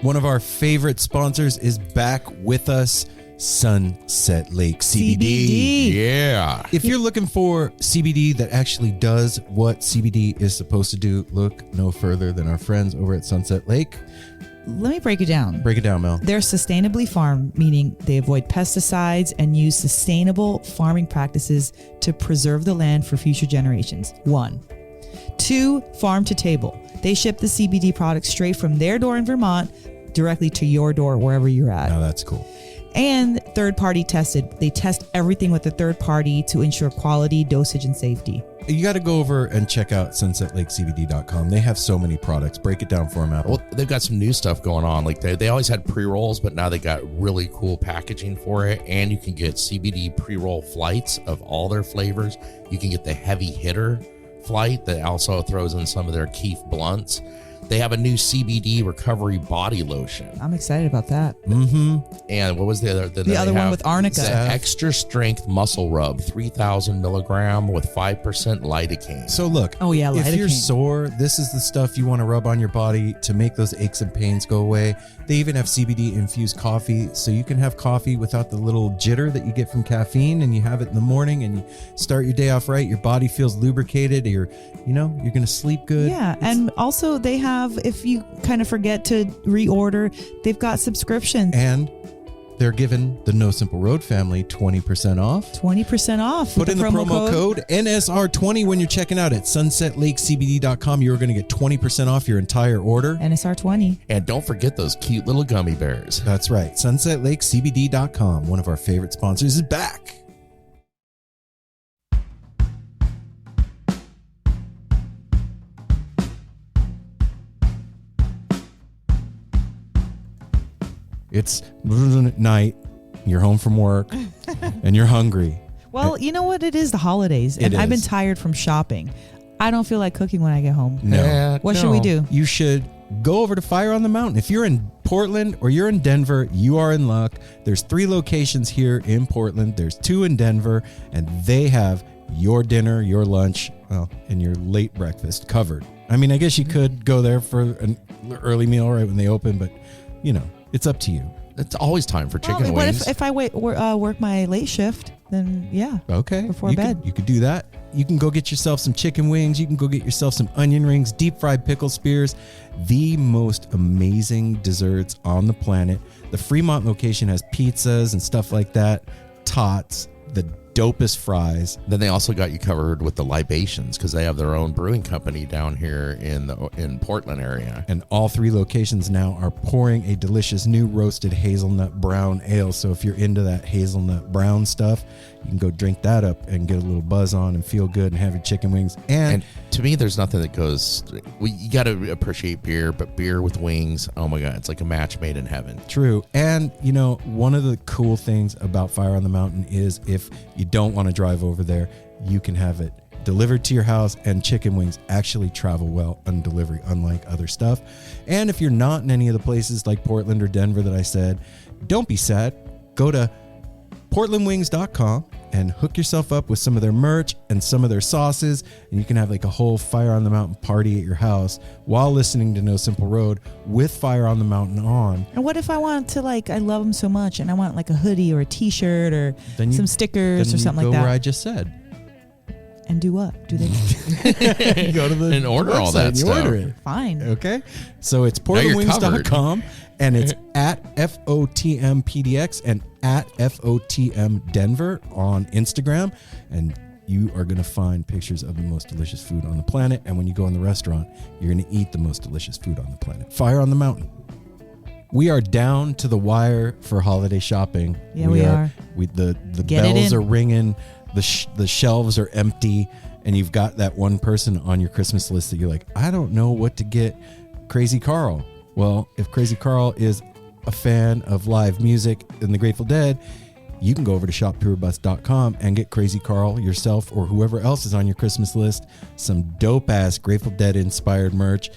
One of our favorite sponsors is back with us, Sunset Lake CBD. Yeah. If you're looking for CBD that actually does what CBD is supposed to do, look no further than our friends over at Sunset Lake. Let me break it down. Break it down, Mel. They're sustainably farmed, meaning they avoid pesticides and use sustainable farming practices to preserve the land for future generations. 1. 2, farm to table. They ship the CBD products straight from their door in Vermont directly to your door wherever you're at. Now that's cool. And third party tested. They test everything with a third party to ensure quality, dosage, and safety. You got to go over and check out sunsetlakecbd.com. They have so many products. Break it down for them, Apple. Well, they've got some new stuff going on. Like they always had pre-rolls, but now they got really cool packaging for it. And you can get CBD pre-roll flights of all their flavors. You can get the heavy hitter flight that also throws in some of their Keefe blunts. They have a new CBD recovery body lotion. I'm excited about that. Mm-hmm. And what was the other? The other one with arnica. The extra strength muscle rub, 3,000 milligram with 5% lidocaine. So look, Oh, yeah, if you're lidocaine. sore, this is the stuff you want to rub on your body to make those aches and pains go away. They even have CBD infused coffee, so you can have coffee without the little jitter that you get from caffeine, and you have it in the morning and you start your day off right. Your body feels lubricated. You're going to sleep good. Yeah, and also they have, if you kind of forget to reorder, they've got subscriptions. And they're giving the No Simple Road family 20% off. 20% off. Put with in the promo code NSR20 when you're checking out at sunsetlakecbd.com. You're going to get 20% off your entire order. NSR20. And don't forget those cute little gummy bears. That's right. sunsetlakecbd.com. One of our favorite sponsors is back. It's night, you're home from work, and you're hungry. Well, you know what? It is the holidays, and I've been tired from shopping. I don't feel like cooking when I get home. No. What should we do? You should go over to Fire on the Mountain. If you're in Portland or you're in Denver, you are in luck. There's 3 locations here in Portland. There's 2 in Denver, and they have your dinner, your lunch, and your late breakfast covered. I mean, I guess you could go there for an early meal right when they open, but, it's up to you. It's always time for chicken But wings. if I work my late shift, then yeah. Okay. Before bed. You could do that. You can go get yourself some chicken wings. You can go get yourself some onion rings, deep fried pickle spears, the most amazing desserts on the planet. The Fremont location has pizzas and stuff like that, tots, the dopest fries. Then they also got you covered with the libations because they have their own brewing company down here in Portland area. And all 3 locations now are pouring a delicious new roasted hazelnut brown ale. So if you're into that hazelnut brown stuff, you can go drink that up and get a little buzz on and feel good and have your chicken wings. And to me, there's nothing that goes. You got to appreciate beer, but beer with wings, oh my God, it's like a match made in heaven. True. And, one of the cool things about Fire on the Mountain is if you don't want to drive over there, you can have it delivered to your house, and chicken wings actually travel well on delivery, unlike other stuff. And if you're not in any of the places like Portland or Denver that I said, don't be sad. Go to portlandwings.com and hook yourself up with some of their merch and some of their sauces, and you can have like a whole Fire on the Mountain party at your house while listening to No Simple Road with Fire on the Mountain on. And what if I want to, I love them so much and I want like a hoodie or a t-shirt or some stickers or something like that? Go where I just said. And do what? Do they? You go to the and order all that you stuff. order it. Fine. Okay. So it's portlandwings.com, and it's at FOTMPDX and at FOTM Denver on Instagram. And you are going to find pictures of the most delicious food on the planet. And when you go in the restaurant, you're going to eat the most delicious food on the planet. Fire on the Mountain. We are down to the wire for holiday shopping. Yeah, we are. The bells are ringing. The shelves are empty, and you've got that one person on your Christmas list that you're like, I don't know what to get Crazy Carl. Well, if Crazy Carl is a fan of live music and the Grateful Dead, you can go over to shoppourbus.com and get Crazy Carl yourself or whoever else is on your Christmas list some dope-ass Grateful Dead inspired merch,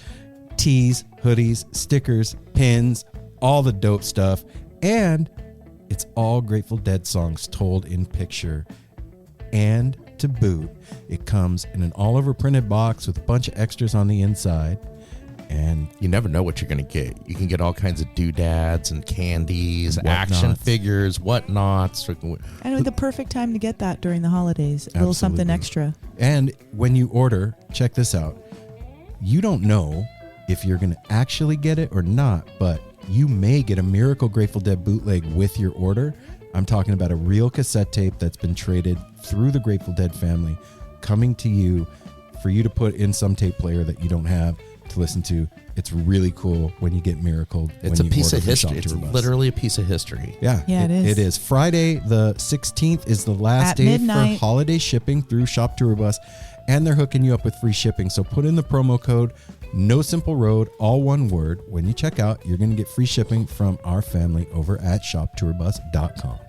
tees, hoodies, stickers, pins, all the dope stuff. And it's all Grateful Dead songs told in picture. And to boot, it comes in an all-over printed box with a bunch of extras on the inside. And you never know what you're going to get. You can get all kinds of doodads and candies, action Whatnots. figures, whatnots. And the perfect time to get that during the holidays. A little something extra. And when you order, check this out. You don't know if you're going to actually get it or not, but you may get a Miracle Grateful Dead bootleg with your order. I'm talking about a real cassette tape that's been traded through the Grateful Dead family, coming to you for you to put in some tape player that you don't have to listen to. It's really cool when you get Miracle. It's a piece of history. It's literally a piece of history. Yeah, it is. It is. Friday the 16th is the last At day midnight. for holiday shipping through Shop Tour Bus, and they're hooking you up with free shipping. So put in the promo code No Simple Road, all one word. When you check out, you're going to get free shipping from our family over at shoptourbus.com.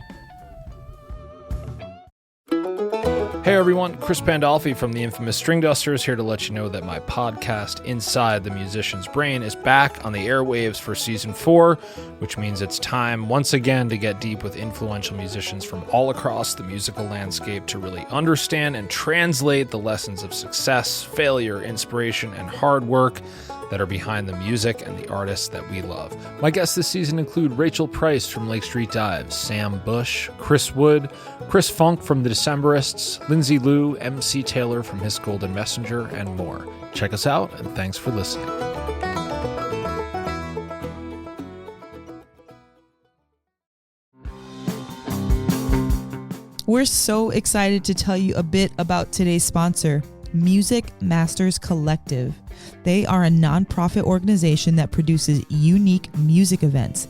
Hey everyone, Chris Pandolfi from the infamous String Dusters here to let you know that my podcast, Inside the Musician's Brain, is back on the airwaves for Season 4, which means it's time once again to get deep with influential musicians from all across the musical landscape to really understand and translate the lessons of success, failure, inspiration, and hard work that are behind the music and the artists that we love. My guests this season include Rachel Price from Lake Street Dives, Sam Bush, Chris Wood, Chris Funk from The Decemberists, Lindsay Liu, MC Taylor from His Golden Messenger, and more. Check us out, and thanks for listening. We're so excited to tell you a bit about today's sponsor, Music Masters Collective. They are a nonprofit organization that produces unique music events,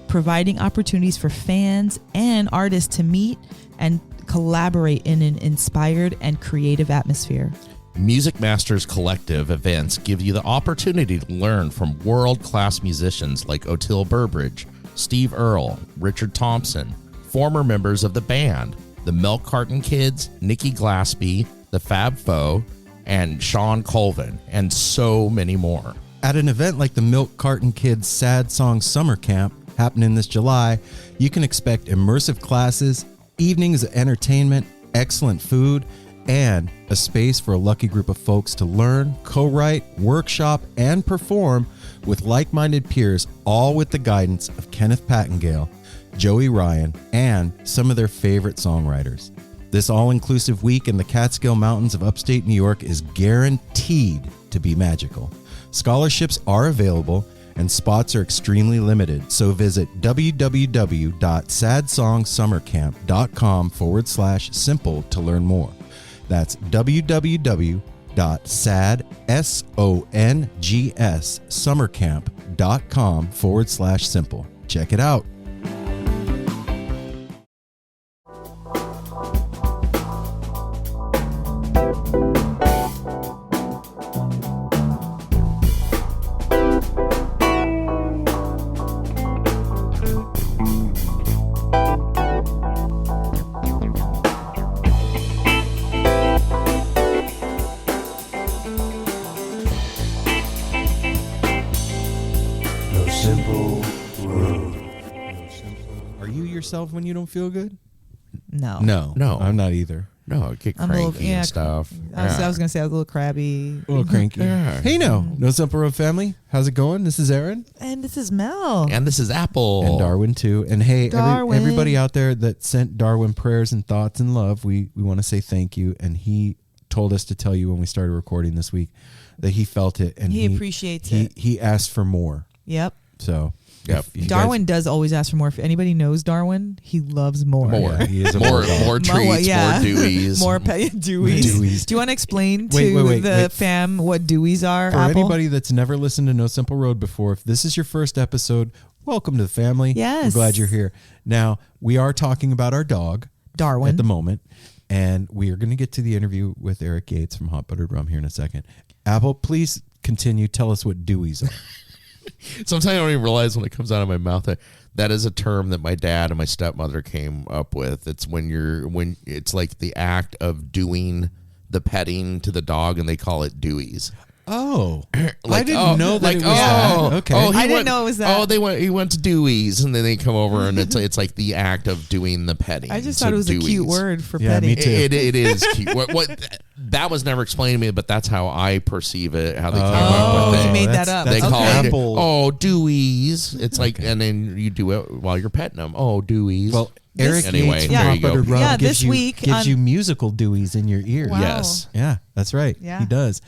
providing opportunities for fans and artists to meet and collaborate in an inspired and creative atmosphere. Music Masters Collective events give you the opportunity to learn from world-class musicians like Otil Burbridge, Steve Earle, Richard Thompson, former members of the band, the Milk Carton Kids, Nikki Glaspie, the Fab Four, and Sean Colvin, and so many more. At an event like the Milk Carton Kids Sad Song Summer Camp happening this July, you can expect immersive classes, evenings of entertainment, excellent food, and a space for a lucky group of folks to learn, co-write, workshop, and perform with like-minded peers, all with the guidance of Kenneth Pattengale, Joey Ryan, and some of their favorite songwriters. This all-inclusive week in the Catskill Mountains of upstate New York is guaranteed to be magical. Scholarships are available and spots are extremely limited, so visit www.sadsongsummercamp.com/simple to learn more. That's www.sadsongsummercamp.com/simple. Check it out. Yourself when you don't feel good? No. No. I'm not either. No, get I'm cranky and stuff. I was going to say I was a little crabby. A little cranky. Yeah. Hey, No Simple Road family. How's it going? This is Aaron. And this is Mel. And this is Apple. And Darwin, too. And hey, Darwin. everybody out there that sent Darwin prayers and thoughts and love, we want to say thank you. And he told us to tell you when we started recording this week that he felt it. And he appreciates it. He asked for more. Yep. So... Yep. Darwin does always ask for more. If anybody knows Darwin, he loves more. Yeah, he is a more treats, more Deweys. More Deweys. Do you want to explain to the fam what Deweys are, For Apple? anybody that's never listened to No Simple Road before, if this is your first episode, welcome to the family. Yes. We're glad you're here. Now, we are talking about our dog, Darwin, at the moment, and we are going to get to the interview with Erik Yates from Hot Buttered Rum here in a second. Apple, please continue. Tell us what Deweys are. Sometimes I don't even realize when it comes out of my mouth that is a term that my dad and my stepmother came up with. It's when it's like the act of doing the petting to the dog, and they call it Deweys. Oh, like, I didn't know that it was that. Okay. I didn't know it was that. He went to Dewey's, and then they come over, and it's like the act of doing the petting. I just thought it was a cute word for petting. Me too. It is cute. What that was never explained to me, but that's how I perceive it. How they came up with it. You made that up. They call it Dewey's. It's like, and then you do it while you're petting them. Oh, Dewey's. Well, Erik Yates there you go. Hot Buttered Rum this week gives you musical Deweys in your ear. Wow. Yes. Yeah, that's right. Yeah. He does.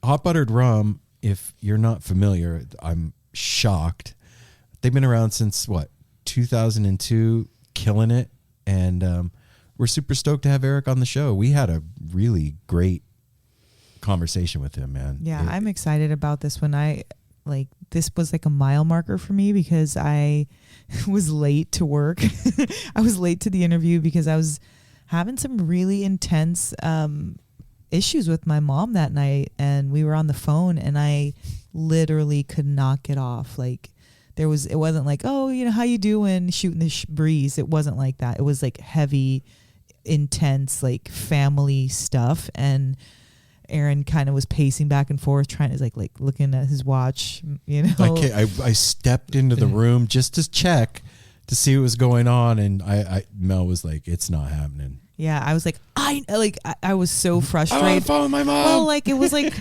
Hot Buttered Rum, if you're not familiar, I'm shocked. They've been around since 2002, killing it. And we're super stoked to have Erik on the show. We had a really great conversation with him, man. Yeah, I'm excited about this one. This was like a mile marker for me because I was late to work. I was late to the interview because I was having some really intense issues with my mom that night, and we were on the phone, and I literally could not get off. Like it wasn't like, oh, how you doing, shooting the breeze. It wasn't like that. It was like heavy, intense, like family stuff. And Aaron kind of was pacing back and forth, trying to like looking at his watch. I stepped into the room just to check to see what was going on, and Mel was like, "It's not happening." Yeah, I was like, I was so frustrated. I want to follow my mom. Well, it was like,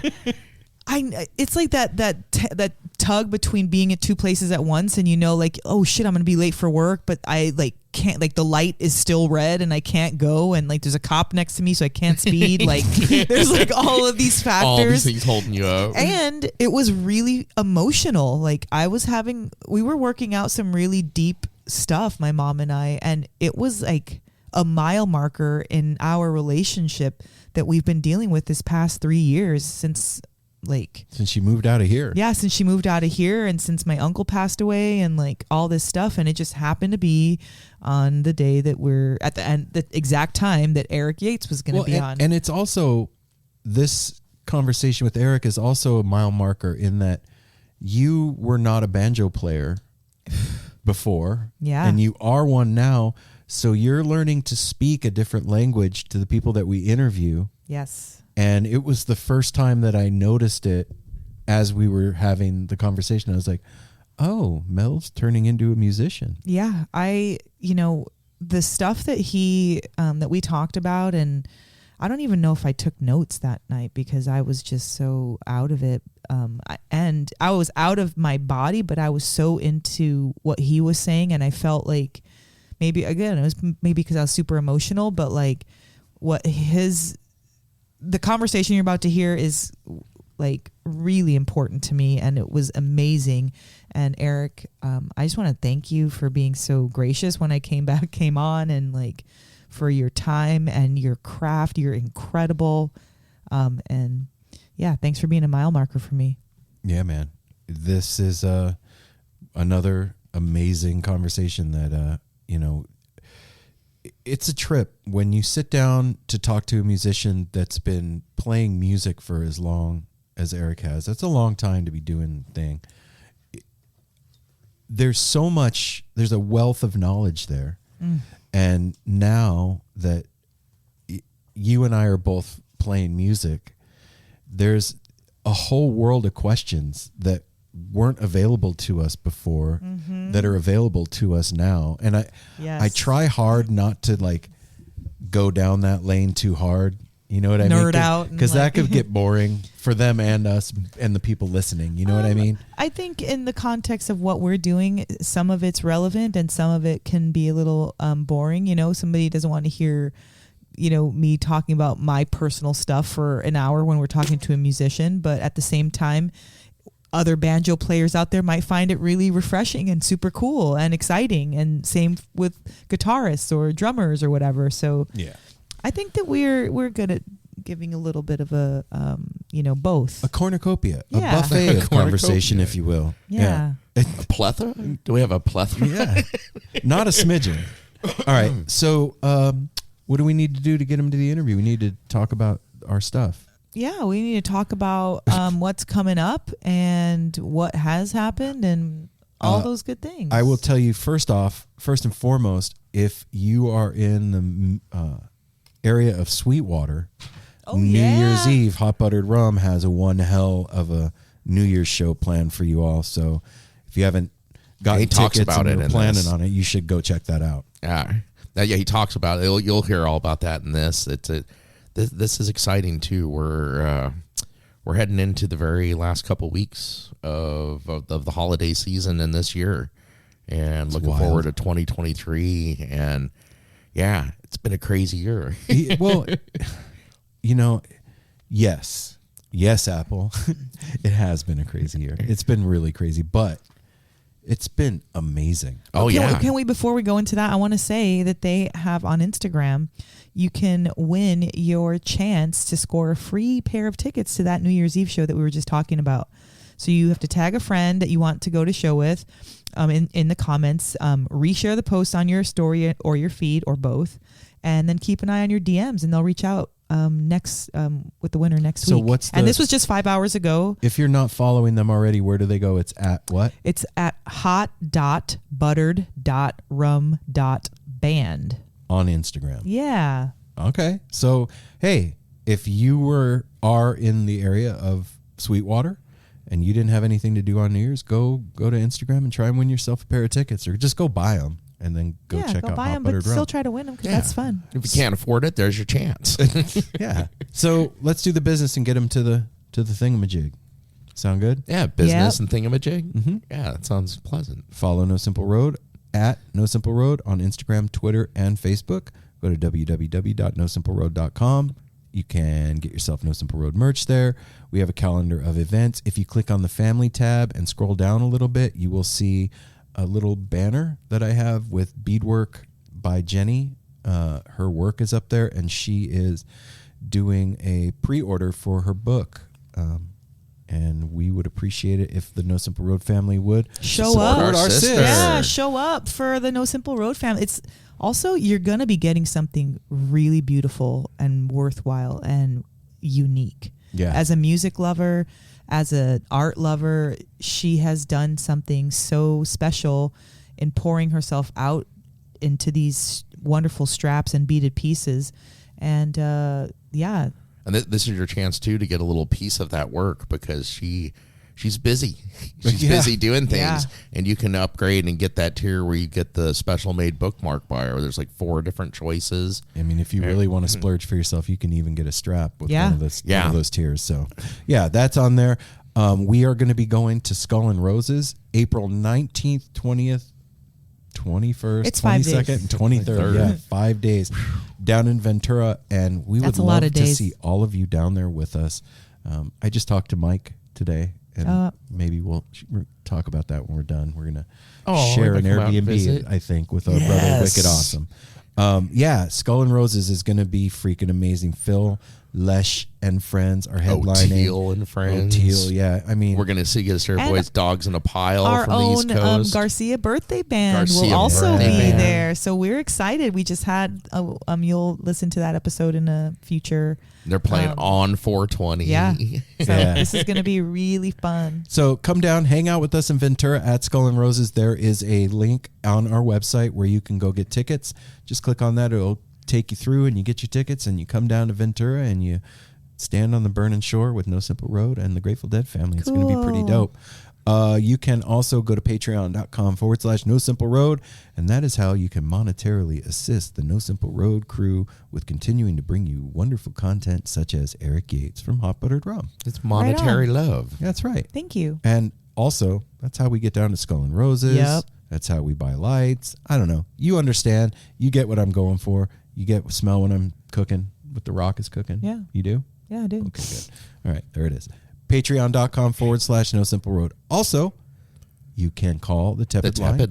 it's like that tug between being at two places at once, and oh shit, I'm gonna be late for work, but I can't, the light is still red and I can't go, and there's a cop next to me, so I can't speed. There's all of these factors, all these things holding you up, and it was really emotional. We were working out some really deep stuff, my mom and I, and it was like a mile marker in our relationship that we've been dealing with this past 3 years since she moved out of here. Yeah, since she moved out of here, and since my uncle passed away, and all this stuff. And it just happened to be on the day that we're at the end, the exact time that Erik Yates was going to be on. And it's also, this conversation with Erik is also a mile marker in that you were not a banjo player before. Yeah. And you are one now. So you're learning to speak a different language to the people that we interview. Yes. And it was the first time that I noticed it as we were having the conversation. I was like, oh, Mel's turning into a musician. Yeah. The stuff that that we talked about, and I don't even know if I took notes that night because I was just so out of it. And I was out of my body, but I was so into what he was saying. And I felt like, maybe again, it was maybe because I was super emotional, but the conversation you're about to hear is really important to me, and it was amazing. And Erik, I just want to thank you for being so gracious when I came on, and for your time and your craft. You're incredible. And yeah, thanks for being a mile marker for me. Yeah, man. This is another amazing conversation that it's a trip when you sit down to talk to a musician that's been playing music for as long as Erik has. That's a long time to be doing the thing. There's a wealth of knowledge there. Mm. And now that you and I are both playing music, there's a whole world of questions that weren't available to us before, that are available to us now. And I try hard not to go down that lane too hard. You know what I mean? Nerd out. Because that could get boring for them and us and the people listening. You know what I mean? I think in the context of what we're doing, some of it's relevant and some of it can be a little boring. Somebody doesn't want to hear, me talking about my personal stuff for an hour when we're talking to a musician. But at the same time, other banjo players out there might find it really refreshing and super cool and exciting. And same with guitarists or drummers or whatever. So yeah, I think that we're good at giving a little bit of a, both. A cornucopia, yeah. a buffet of conversation, if you will. Yeah. A plethora? Do we have a plethora? Yeah. Not a smidgen. All right. So what do we need to do to get him to the interview? We need to talk about our stuff. Yeah, we need to talk about what's coming up and what has happened and all those good things. I will tell you first and foremost, if you are in the area of Sweetwater, New Year's Eve, Hot Buttered Rum has a one hell of a New Year's show planned for you all. So if you haven't gotten tickets about and you're planning on it, you should go check that out. Yeah, he talks about it. You'll hear all about that in this. This is exciting too. We're heading into the very last couple weeks of the holiday season in this year, and looking forward to 2023. And yeah, it's been a crazy year. Well, yes, Apple, it has been a crazy year. It's been really crazy, but it's been amazing. Can we, before we go into that, I want to say that they have on Instagram, you can win your chance to score a free pair of tickets to that New Year's Eve show that we were just talking about. So you have to tag a friend that you want to go to show with in the comments, reshare the post on your story or your feed or both, and then keep an eye on your DMs and they'll reach out with the winner next week. And this was just 5 hours ago. If you're not following them already, where do they go? It's at what? It's at hot.buttered.rum.band on Instagram. Yeah. Okay. So, hey, if you are in the area of Sweetwater and you didn't have anything to do on New Year's, go to Instagram and try and win yourself a pair of tickets, or just go buy them and then go check out buy Hot them, Buttered but Rum. still try to win them because that's fun. If you can't afford it, there's your chance. Yeah. So let's do the business and get them to the thingamajig. Sound good? Yeah, business and thingamajig. Mm-hmm. Yeah, that sounds pleasant. Follow No Simple Road at No Simple Road on Instagram, Twitter, and Facebook. Go to www.nosimpleroad.com. You can get yourself No Simple Road merch there. We have a calendar of events. If you click on the family tab and scroll down a little bit, you will see a little banner that I have with beadwork by Jenny. Her work is up there, and she is doing a pre-order for her book. And we would appreciate it if the No Simple Road family would show up. Our sister. Yeah, show up for the No Simple Road family. It's also, you're going to be getting something really beautiful and worthwhile and unique. Yeah. As a music lover, as an art lover, she has done something so special in pouring herself out into these wonderful straps and beaded pieces. And yeah. And this is your chance, too, to get a little piece of that work because she's busy. She's busy doing things. Yeah. And you can upgrade and get that tier where you get the special made bookmark by her. There's like 4 different choices. I mean, if you really want to splurge for yourself, you can even get a strap with one of those tiers. So, yeah, that's on there. We are going to be going to Skull and Roses April 19th, 20th, 21st, it's 22nd, and 23rd. Yeah, 5 days down in Ventura. And we would love to see all of you down there with us. I just talked to Mike today. And maybe we'll talk about that when we're done. We're going to share an Airbnb, I think, with our brother Wicked Awesome. Skull and Roses is going to be freaking amazing. Phil, Lesh, and friends are headlining. O'Teal and friends. O'Teal, yeah. I mean, we're going to see boys, dogs in a pile our from the East Coast. Garcia birthday band will also be there. So we're excited. We just had, you'll listen to that episode in a future. They're playing on 420. Yeah. So this is going to be really fun. So come down, hang out with us in Ventura at Skull and Roses. There is a link on our website where you can go get tickets. Just click on that. It'll take you through and you get your tickets and you come down to Ventura and you stand on the burning shore with No Simple Road and the Grateful Dead family. It's going to be pretty dope. You can also go to patreon.com/No Simple Road, and that is how you can monetarily assist the No Simple Road crew with continuing to bring you wonderful content such as Erik Yates from Hot Buttered Rum. It's monetary love. That's right. Thank you. And also, that's how we get down to Skull and Roses. Yep. That's how we buy lights. I don't know. You understand. You get what I'm going for. You smell when I'm cooking, what the rock is cooking. Yeah. You do? Yeah, I do. Okay, good. All right, there it is. Patreon.com/No Simple Road. Also, you can call the Tepid line at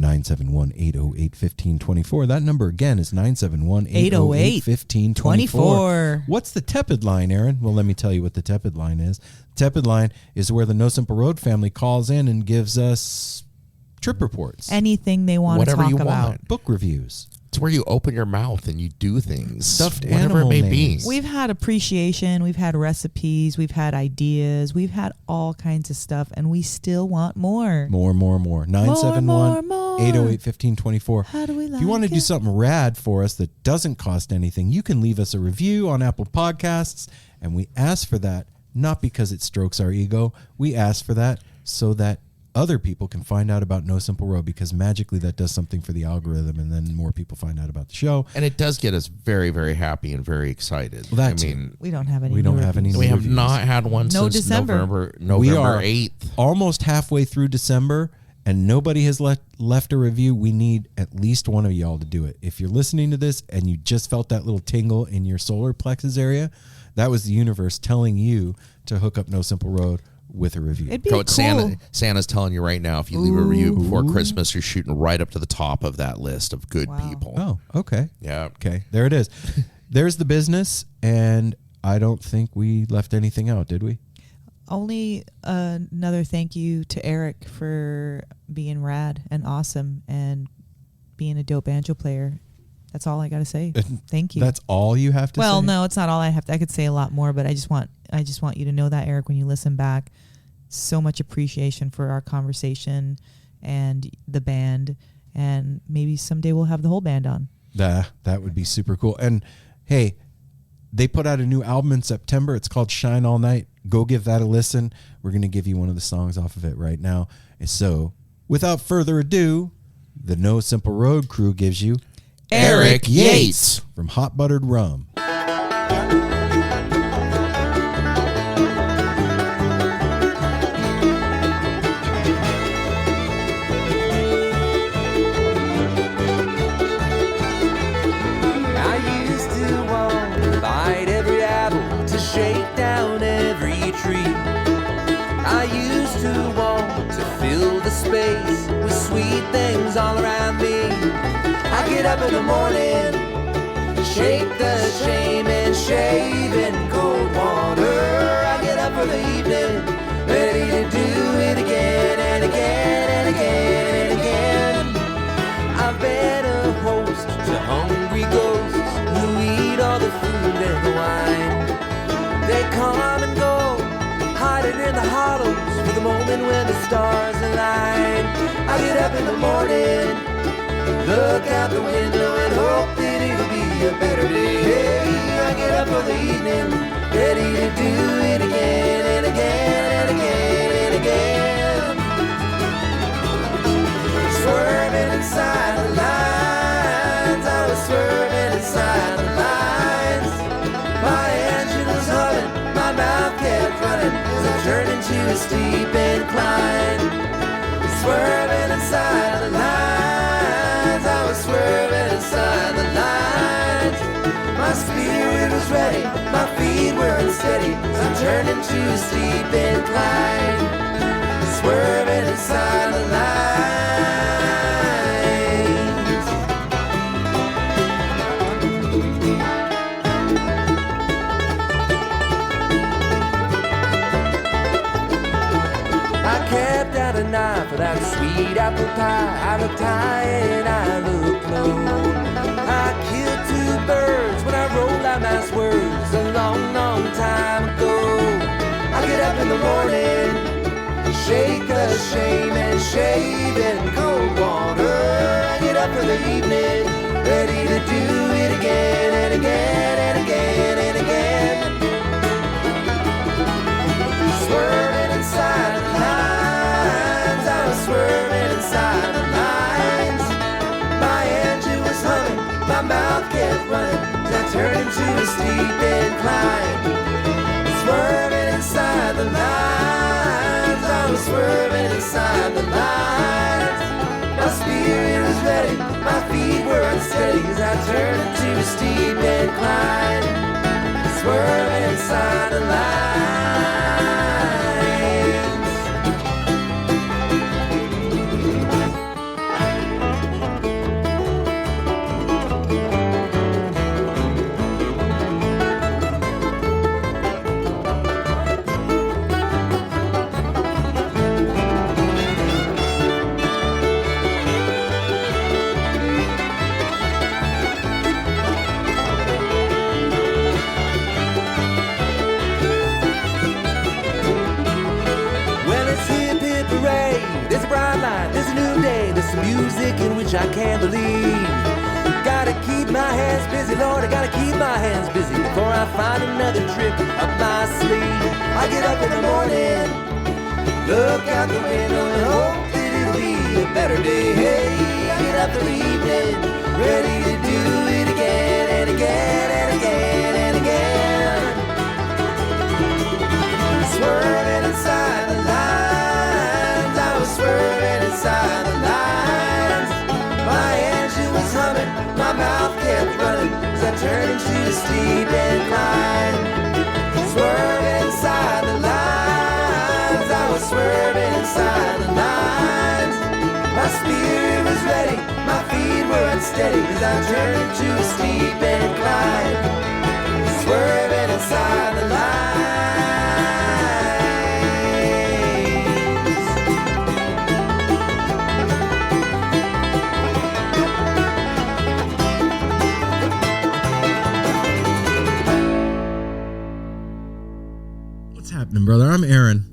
971-808-1524. That number again is 971-808-1524. What's the Tepid line, Aaron? Well, let me tell you what the Tepid line is. Tepid line is where the No Simple Road family calls in and gives us trip reports. Anything they want to talk about. Want. Book reviews. It's where you open your mouth and you do things. Stuffed whatever animal it may names. be. We've had appreciation. We've had recipes. We've had ideas. We've had all kinds of stuff, and we still want more. More. 971. More. 808-1524. How do we like If you want to do it? something rad for us that doesn't cost anything, you can leave us a review on Apple Podcasts. And we ask for that, not because it strokes our ego. We ask for that so that other people can find out about No Simple Road, because magically that does something for the algorithm, and then more people find out about the show. And it does get us very, very happy and very excited. Well, that I mean, We don't have any. We don't new have any reviews. we have reviews. not had one No since December. November We are 8th. almost halfway through December, and nobody has left a review. We need at least one of y'all to do it. If you're listening to this and you just felt that little tingle in your solar plexus area, that was the universe telling you to hook up No Simple Road with a review. It'd be So cool. it's Santa's telling you right now, if you leave a review before Christmas, you're shooting right up to the top of that list of good people. Oh, okay. Yeah. Okay, there it is. There's the business, and I don't think we left anything out, did we? Only another thank you to Erik for being rad and awesome and being a dope banjo player. That's all I got to say. Thank you. That's all you have to say? Well, no, it's not all I have to. I could say a lot more, but I just want you to know that, Erik, when you listen back, so much appreciation for our conversation and the band, and maybe someday we'll have the whole band on. That would be super cool. And hey, they put out a new album in September. It's called Shine All Night. Go give that a listen. We're going to give you one of the songs off of it right now. And so, without further ado, the No Simple Road crew gives you Erik Yates from Hot Buttered Rum. I used to want to bite every apple, to shake down every tree. I used to want to fill the space with sweet things all around me. I get up in the morning, shake the shame and shave in cold water. I get up for the evening, ready to do it again and again and again and again. I've been a host to hungry ghosts who eat all the food and the wine. They come and go, hiding in the hollows for the moment when the stars align. I get up in the morning, look out the window and hope that it'll be a better day. I get up for the evening, ready to do it again and again and again and again. Swerving inside the lines, I was swerving inside the lines. My engine was humming, my mouth kept running as I turned into a steep incline. Swerving inside the lines, I was swerving inside the lines. My spirit was ready, my feet were unsteady as I turned into a steep incline. Swerving inside the lines. I kept out a knife for that sweet apple pie. I looked high and I looked low. I killed two birds when I rolled out nice words a long, long time ago. I get up in the morning, shake a shame and shave in cold water. I get up for the evening, ready to do it again and again and again and again. Swerving inside the lines, I was swerving inside the lines. My engine was humming, my mouth kept running as I turned into a steep incline. Swerving inside the lines, I was swerving inside the lines. My spirit was ready, my feet were unsteady as I turned into a steep incline. Swerving inside the lines. I can't believe. Gotta keep my hands busy, Lord, I gotta keep my hands busy before I find another trick up my sleeve. I get up in the morning, look out the window and hope that it'll be a better day. Hey, I get up in the evening, ready to do it again and again and again and again. Swerving inside the lines, I was swerving inside the lines. My engine was humming, my mouth kept running as I turned into a steep incline. Swerving inside the lines, I was swerving inside the lines. My spirit was ready, my feet were unsteady as I turned into a steep incline. Swerving inside the lines. What's happening, brother? I'm Aaron.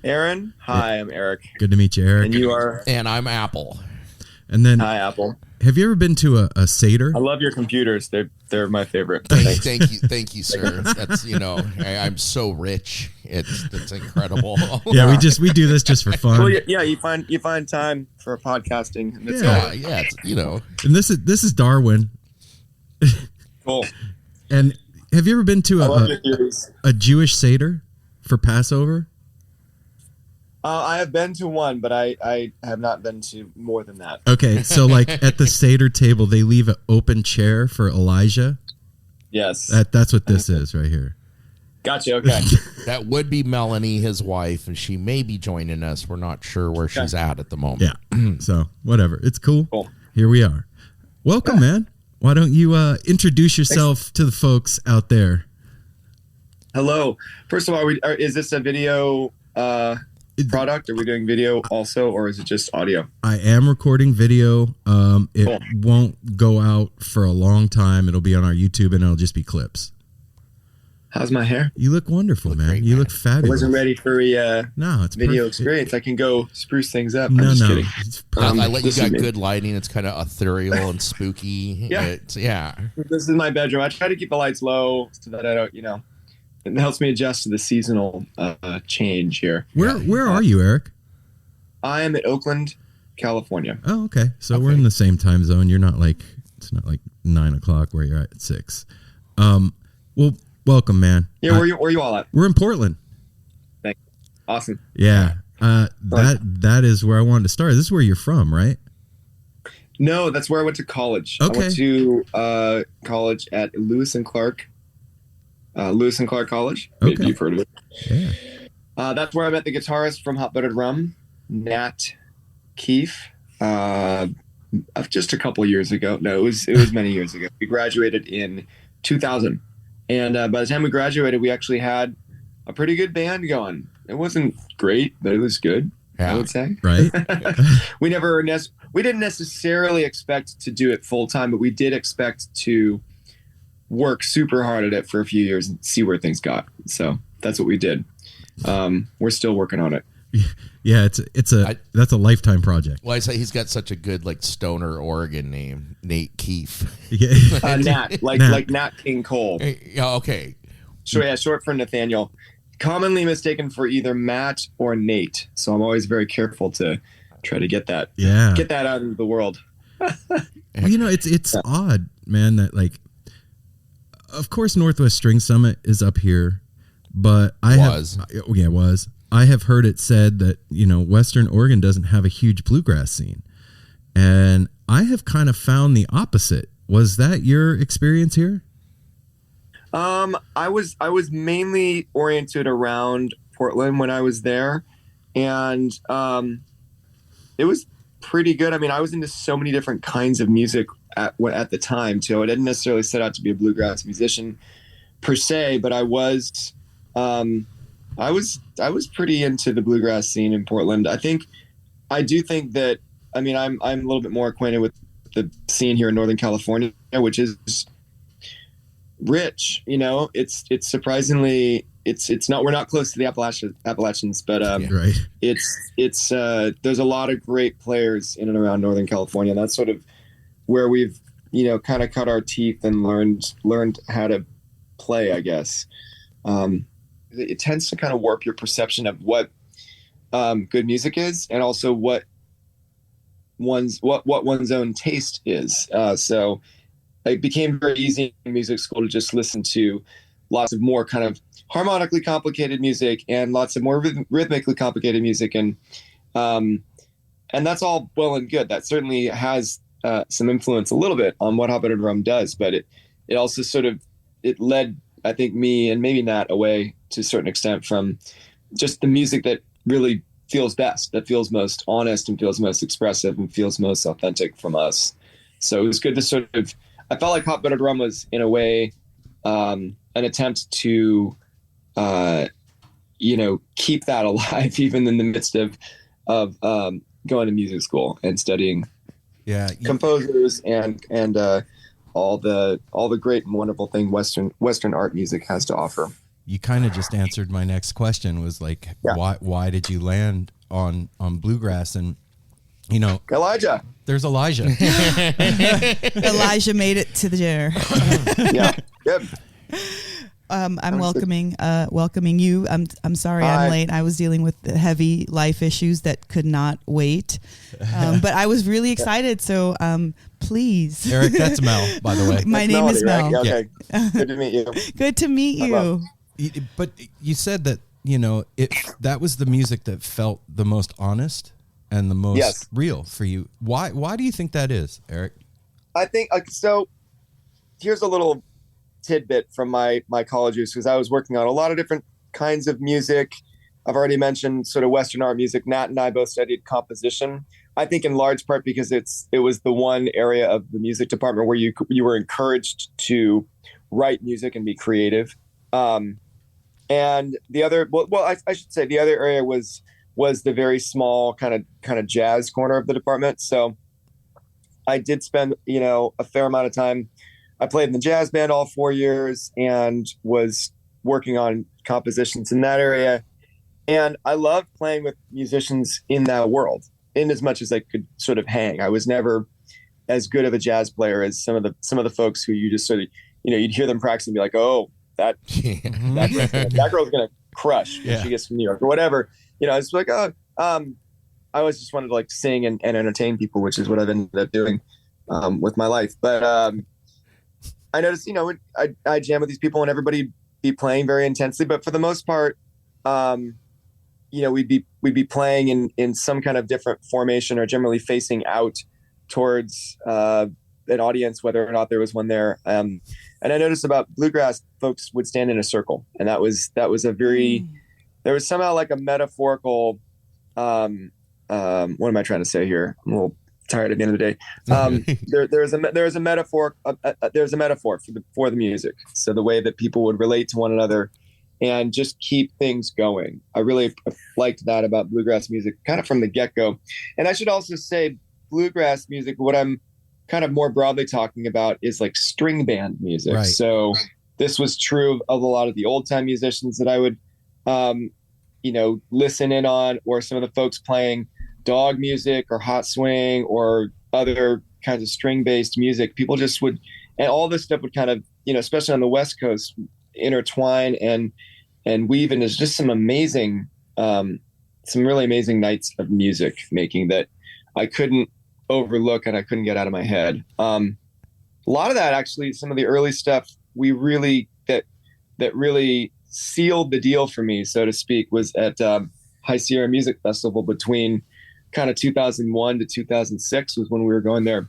Aaron, hi, I'm Erik. Good to meet you, Erik. And you are? And I'm Apple. And then, Hi, Apple. have you ever been to a Seder? I love your computers. They're my favorite. Thank you, sir. That's I'm so rich. It's incredible. Yeah, we do this just for fun. Well, yeah, you find time for podcasting. And it's yeah. And this is Darwin. cool. And have you ever been to I love your theories. a Jewish Seder for Passover? I have been to one, but I have not been to more than that. Okay, so like at the Seder table, they leave an open chair for Elijah. Yes. That's what this is right here. Gotcha. Okay. That would be Melanie, his wife, and she may be joining us. We're not sure where she's at the moment. Yeah. So whatever, it's cool. Cool. Here we are. Welcome, man. Why don't you introduce yourself to the folks out there? Hello. First of all, is this a video product? Are we doing video also, or is it just audio? I am recording video. It Cool. won't go out for a long time. It'll be on our YouTube, and it'll just be clips. How's my hair? You look wonderful, man. great, You man. look I fabulous. wasn't ready for a No, it's video perfect. experience. I can go spruce things up. No, I'm just no. kidding. It's I perfect. let you This is got me. good lighting. It's kind of ethereal and spooky. Yeah. Yeah. This is my bedroom. I try to keep the lights low so that I don't, it helps me adjust to the seasonal change here. Where are you, Erik? I am at Oakland, California. Oh, okay. So we're in the same time zone. You're not like, it's not like 9 o'clock where you're at 6. Well, welcome, man. Yeah, where you all at? We're in Portland. Awesome. Yeah. That is where I wanted to start. This is where you're from, right? No, that's where I went to college. Okay. I went to college at Lewis and Clark College. Maybe Okay. you've heard of it. Yeah. That's where I met the guitarist from Hot Buttered Rum, Nat Keefe. Just a couple years ago. No, it was many years ago. We graduated in 2000, and by the time we graduated, we actually had a pretty good band going. It wasn't great, but it was good. Yeah. I would say. Right. We didn't necessarily expect to do it full time, but we did expect to work super hard at it for a few years and see where things got. So that's what we did. We're still working on it. Yeah. That's a lifetime project. Well, I say he's got such a good stoner Oregon name, Nat Keefe. Yeah. Nat, like Nat. like Nat King Cole. Yeah, okay. Short for Nathaniel. Commonly mistaken for either Matt or Nate. So I'm always very careful to try to get that out into the world. Well, it's odd, man, that of course Northwest String Summit is up here, but it was. I have heard it said that, Western Oregon doesn't have a huge bluegrass scene. And I have kind of found the opposite. Was that your experience here? I was mainly oriented around Portland when I was there, and it was pretty good. I mean, I was into so many different kinds of music at the time too. I didn't necessarily set out to be a bluegrass musician per se, but I was pretty into the bluegrass scene in Portland. I do think that, I mean, I'm a little bit more acquainted with the scene here in Northern California, which is rich. It's surprisingly it's not, we're not close to the Appalachians, but Right. it's there's a lot of great players in and around Northern California. And that's sort of where we've, kind of cut our teeth and learned how to play, I guess. It tends to kind of warp your perception of what good music is, and also what one's own taste is. So it became very easy in music school to just listen to lots of more kind of harmonically complicated music and lots of more rhythmically complicated music. And that's all well and good. That certainly has some influence a little bit on what Hot Buttered Rum does, but it also sort of, it led, I think, me and maybe Nat away to a certain extent from just the music that really feels best, that feels most honest and feels most expressive and feels most authentic from us. So it was good to sort of, I felt like Hot Buttered Rum was, in a way, an attempt to, keep that alive, even in the midst of going to music school and studying composers and all the great and wonderful thing Western art music has to offer. You kind of just answered my next question, was like, why did you land on Bluegrass? And Elijah. There's Elijah. Elijah made it to the chair. Yeah, good. I'm welcoming you. I'm sorry. Hi. I'm late. I was dealing with heavy life issues that could not wait. But I was really excited. So please. Eric, that's Mel, by the way. My name is Mel. Right? Okay. Good to meet you. Good to meet you. But you said that, that was the music that felt the most honest and the most real for you. Why do you think that is, Eric? I think, so here's a little tidbit from my college years, because I was working on a lot of different kinds of music. I've already mentioned sort of Western art music. Nat and I both studied composition. I think in large part because it was the one area of the music department where you were encouraged to write music and be creative. And the other, I should say the other area was the very small kind of jazz corner of the department. So I did spend, a fair amount of time. I played in the jazz band all 4 years and was working on compositions in that area. And I loved playing with musicians in that world, in as much as I could sort of hang. I was never as good of a jazz player as some of the folks who you just sort of, you'd hear them practice and be like, oh, that girl's gonna crush when she gets from New York or whatever. It's like, I always just wanted to like sing and entertain people, which is what I've ended up doing with my life. But I noticed, I jam with these people and everybody be playing very intensely, but for the most part, we'd be playing in some kind of different formation, or generally facing out towards an audience, whether or not there was one there. And I noticed about Bluegrass, folks would stand in a circle, and that was a very, there was somehow like a metaphorical, what am I trying to say here? I'm a little tired at the end of the day. There's a metaphor for the music. So the way that people would relate to one another and just keep things going. I really liked that about Bluegrass music kind of from the get-go. And I should also say Bluegrass music, what I'm kind of more broadly talking about is like string band music. Right. So this was true of a lot of the old time musicians that I would, listen in on, or some of the folks playing dog music or hot swing or other kinds of string based music. People just would, and all this stuff would kind of, especially on the West Coast, intertwine and weave into just some amazing, some really amazing nights of music making that I couldn't overlook and I couldn't get out of my head. A lot of that, actually, some of the early stuff we really that really sealed the deal for me, so to speak, was at High Sierra Music Festival between kind of 2001 to 2006 was when we were going there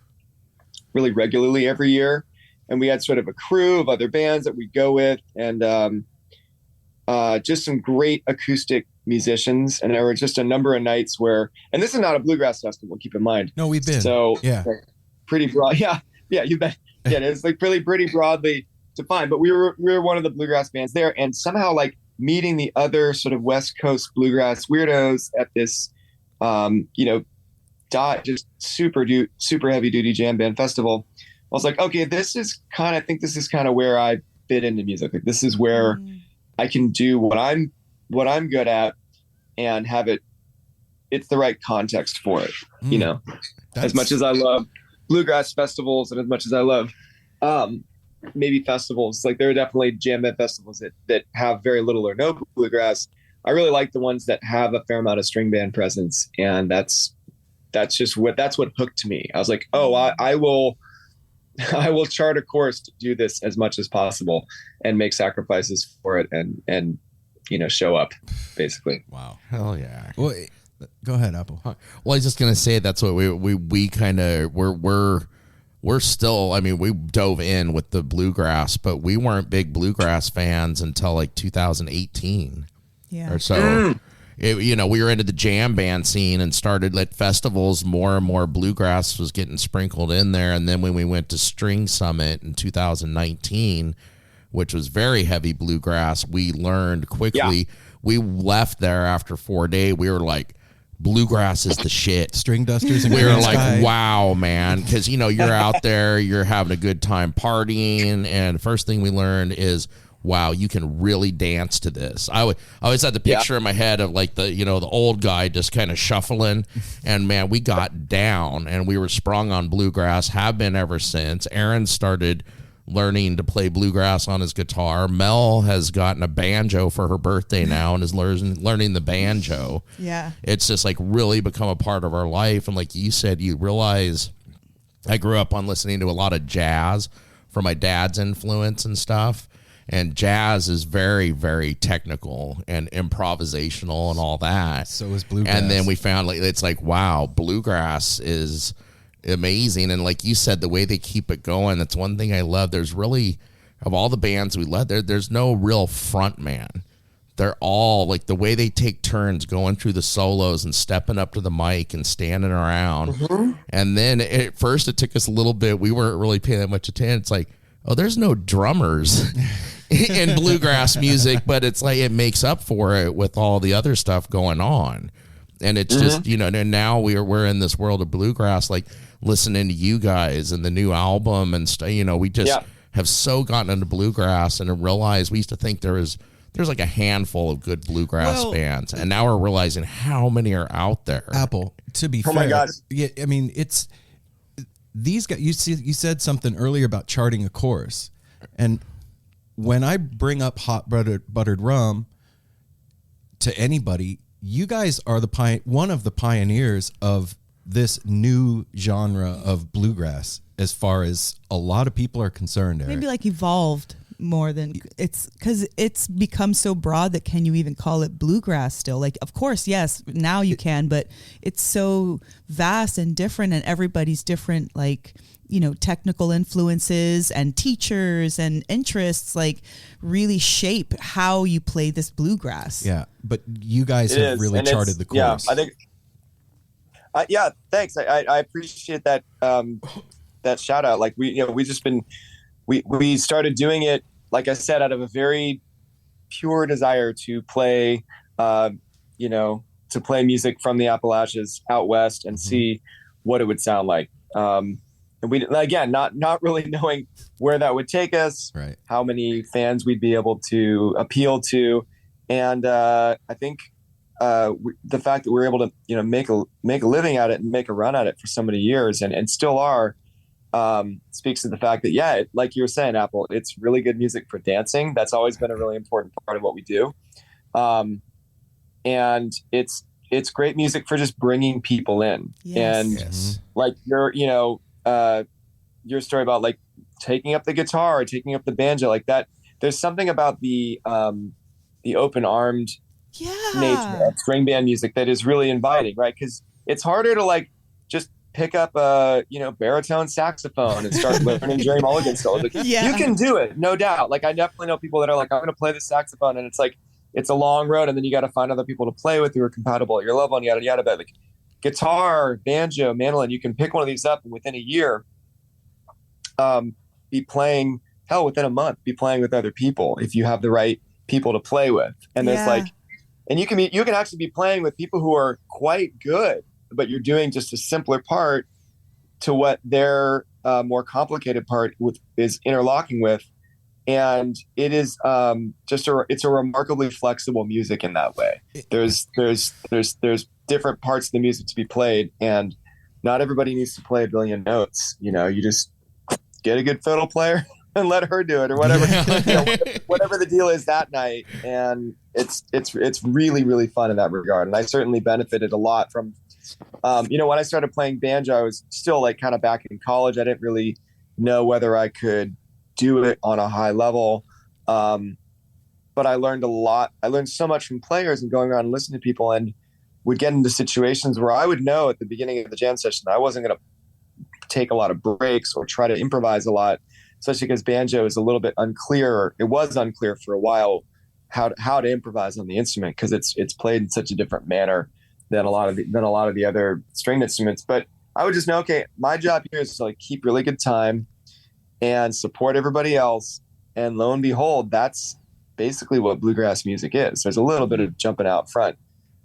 really regularly every year. And we had sort of a crew of other bands that we'd go with, and just some great acoustic musicians. And there were just a number of nights where, and this is not a bluegrass festival, keep in mind. No, we've been. So yeah, pretty broad. Yeah, you bet. Yeah, it's like pretty broadly defined. But we were one of the bluegrass bands there, and somehow like meeting the other sort of West Coast bluegrass weirdos at this, just super heavy duty jam band festival. I was like, okay, I think this is kind of where I fit into music. Like this is where I can do what I'm good at and have it's the right context for it. You know, as much as I love bluegrass festivals and as much as I love maybe festivals, like there are definitely jam band festivals that have very little or no bluegrass. I really like the ones that have a fair amount of string band presence, and that's what hooked me. I was like, oh, I will chart a course to do this as much as possible and make sacrifices for it and show up basically. Wow. Hell yeah. Well, go ahead, Apple. Well, I was just gonna say that's what we kind of we're still. I mean, we dove in with the bluegrass, but we weren't big bluegrass fans until like 2018 or so. We were into the jam band scene and started at festivals. More and more bluegrass was getting sprinkled in there, and then when we went to String Summit in 2019, which was very heavy bluegrass, we learned quickly. Yeah. We left there after 4 days. We were like, bluegrass is the shit. String dusters. And we were like, wow, man. Because, you're out there, you're having a good time partying. And the first thing we learned is, wow, you can really dance to this. I always had the picture in my head of like the old guy just kind of shuffling. And man, we got down and we were sprung on bluegrass, have been ever since. Aaron started learning to play bluegrass on his guitar. Mel has gotten a banjo for her birthday now and is learning the banjo. Yeah. It's just like really become a part of our life. And like you said, you realize I grew up on listening to a lot of jazz from my dad's influence and stuff. And jazz is very, very technical and improvisational and all that. So is bluegrass. And then we found it's like, wow, bluegrass is amazing. And like you said, the way they keep it going, that's one thing I love. There's really, of all the bands we love, there's no real front man. They're all like the way they take turns going through the solos and stepping up to the mic and standing around. Mm-hmm. And then at first it took us a little bit. We weren't really paying that much attention. It's like, oh, there's no drummers in bluegrass music, but it's like it makes up for it with all the other stuff going on. And it's just, and now we're in this world of bluegrass, like listening to you guys and the new album and we just have so gotten into bluegrass and realized we used to think there's like a handful of good bluegrass bands, and now we're realizing how many are out there. Apple, to be fair, my God. Yeah, I mean, it's these guys. You said something earlier about charting a course, and when I bring up Hot Buttered Rum to anybody, you guys are one of the pioneers of this new genre of bluegrass, as far as a lot of people are concerned, Eric. Maybe like evolved more than it's because it's become so broad that can you even call it bluegrass still? Like, of course, yes, now you can, but it's so vast and different, and everybody's different, like, technical influences and teachers and interests like really shape how you play this bluegrass. Yeah, but you guys have really charted the course. Yeah, I think. Thanks. I appreciate that that shout out. Like we started doing it, like I said, out of a very pure desire to play, to play music from the Appalachians out west and see what it would sound like. And we, again, not really knowing where that would take us, right? How many fans we'd be able to appeal to, and I think the fact that we're able to make a living at it and make a run at it for so many years and still are. Speaks to the fact that, like you were saying, Apple, it's really good music for dancing. That's always been a really important part of what we do. And it's great music for just bringing people in. Yes. And like your story about like taking up the guitar or taking up the banjo, like that, there's something about the open-armed nature of string band music that is really inviting, right? Because it's harder to like just pick up a baritone saxophone and start learning Jerry Mulligan style. Like, you can do it, no doubt. Like I definitely know people that are like, I'm going to play the saxophone, and it's like it's a long road, and then you got to find other people to play with who are compatible at your level, and yada yada. But like guitar, banjo, mandolin, you can pick one of these up, and within a year, be playing. Hell, within a month, be playing with other people if you have the right people to play with. And there's like, and you can actually be playing with people who are quite good, but you're doing just a simpler part to what their more complicated part is interlocking with. And it is it's a remarkably flexible music in that way. There's different parts of the music to be played, and not everybody needs to play a billion notes. You know, you just get a good fiddle player and let her do it, or whatever. Whatever the deal is that night. And it's really, really fun in that regard. And I certainly benefited a lot from when I started playing banjo, I was still like kind of back in college. I didn't really know whether I could do it on a high level. But I learned a lot. I learned so much from players and going around and listening to people, and would get into situations where I would know at the beginning of the jam session that I wasn't going to take a lot of breaks or try to improvise a lot, especially because banjo is a little bit unclear. It was unclear for a while how to improvise on the instrument, because it's played in such a different manner than a lot of the other stringed instruments. But I would just know, okay, my job here is to like keep really good time and support everybody else. And lo and behold, that's basically what bluegrass music is. There's a little bit of jumping out front,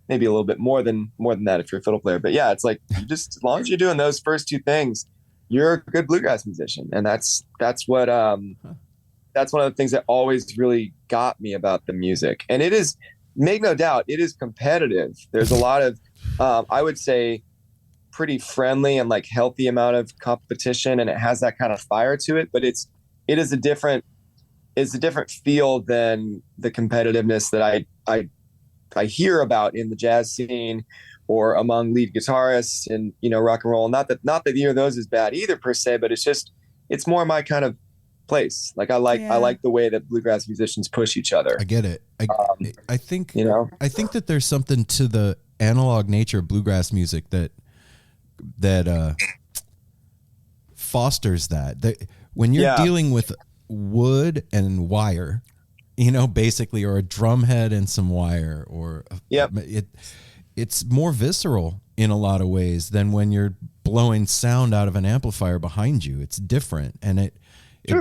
maybe a little bit more than that if you're a fiddle player. But yeah, it's like, just as long as you're doing those first two things, you're a good bluegrass musician. And that's what that's one of the things that always really got me about the music. And it is, make no doubt, it is competitive. There's a lot of I would say pretty friendly and like healthy amount of competition, and it has that kind of fire to it, but it is a different feel than the competitiveness that I hear about in the jazz scene or among lead guitarists and, rock and roll. Not that either of those is bad either per se, but it's more my kind of place. Like I like the way that bluegrass musicians push each other. I get it. I think that there's something to the analog nature of bluegrass music that fosters that when you're dealing with wood and wire, basically, or a drum head and some wire, or it's more visceral in a lot of ways than when you're blowing sound out of an amplifier behind you. It's different, and it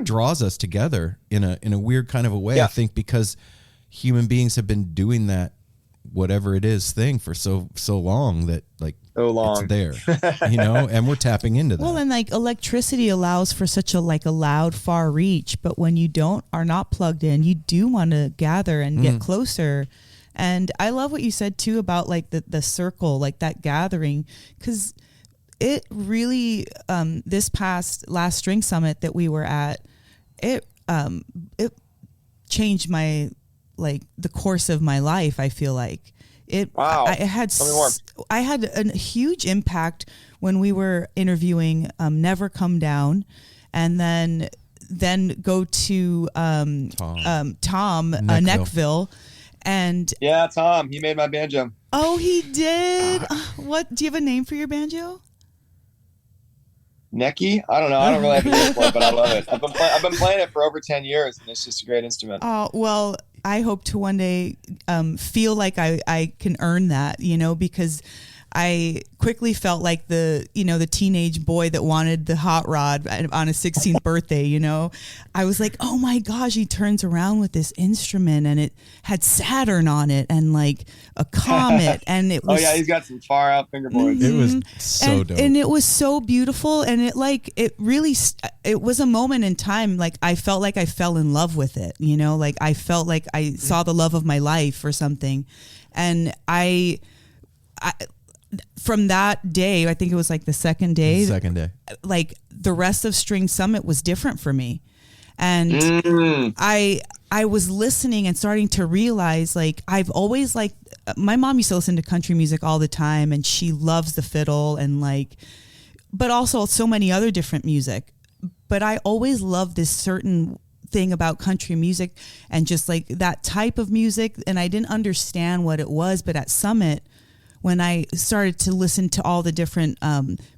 draws us together in a weird kind of a way. I think because human beings have been doing that, whatever it is, thing for so long that it's there, and we're tapping into that. Well, and like electricity allows for such a loud far reach, but when you are not plugged in, you do want to gather and get closer. And I love what you said too about like the circle, like that gathering, because it really this last string summit that we were at, it changed my the course of my life. I feel like it. Wow. I had a huge impact when we were interviewing Never Come Down, and then go to Tom Neckville. And yeah, Tom, he made my banjo. Oh, he did. What do you have a name for your banjo? Necky? I don't know. I don't really have a name for it, but I love it. I've been playing it for over 10 years, and it's just a great instrument. Oh, well, I hope to one day feel like I can earn that, because I quickly felt like the teenage boy that wanted the hot rod on his 16th birthday, I was like, oh my gosh, he turns around with this instrument and it had Saturn on it and like a comet. And it was, oh yeah, he's got some far out fingerboards. It was so dope. And it was so beautiful. And it was a moment in time. Like I felt like I fell in love with it, like I felt like I saw the love of my life or something. And I from that day, I think it was like the second day, like the rest of String Summit was different for me. And I was listening and starting to realize, like, I've always liked, my mom used to listen to country music all the time, and she loves the fiddle and like, but also so many other different music. But I always loved this certain thing about country music and just like that type of music. And I didn't understand what it was, but at Summit, when I started to listen to all the different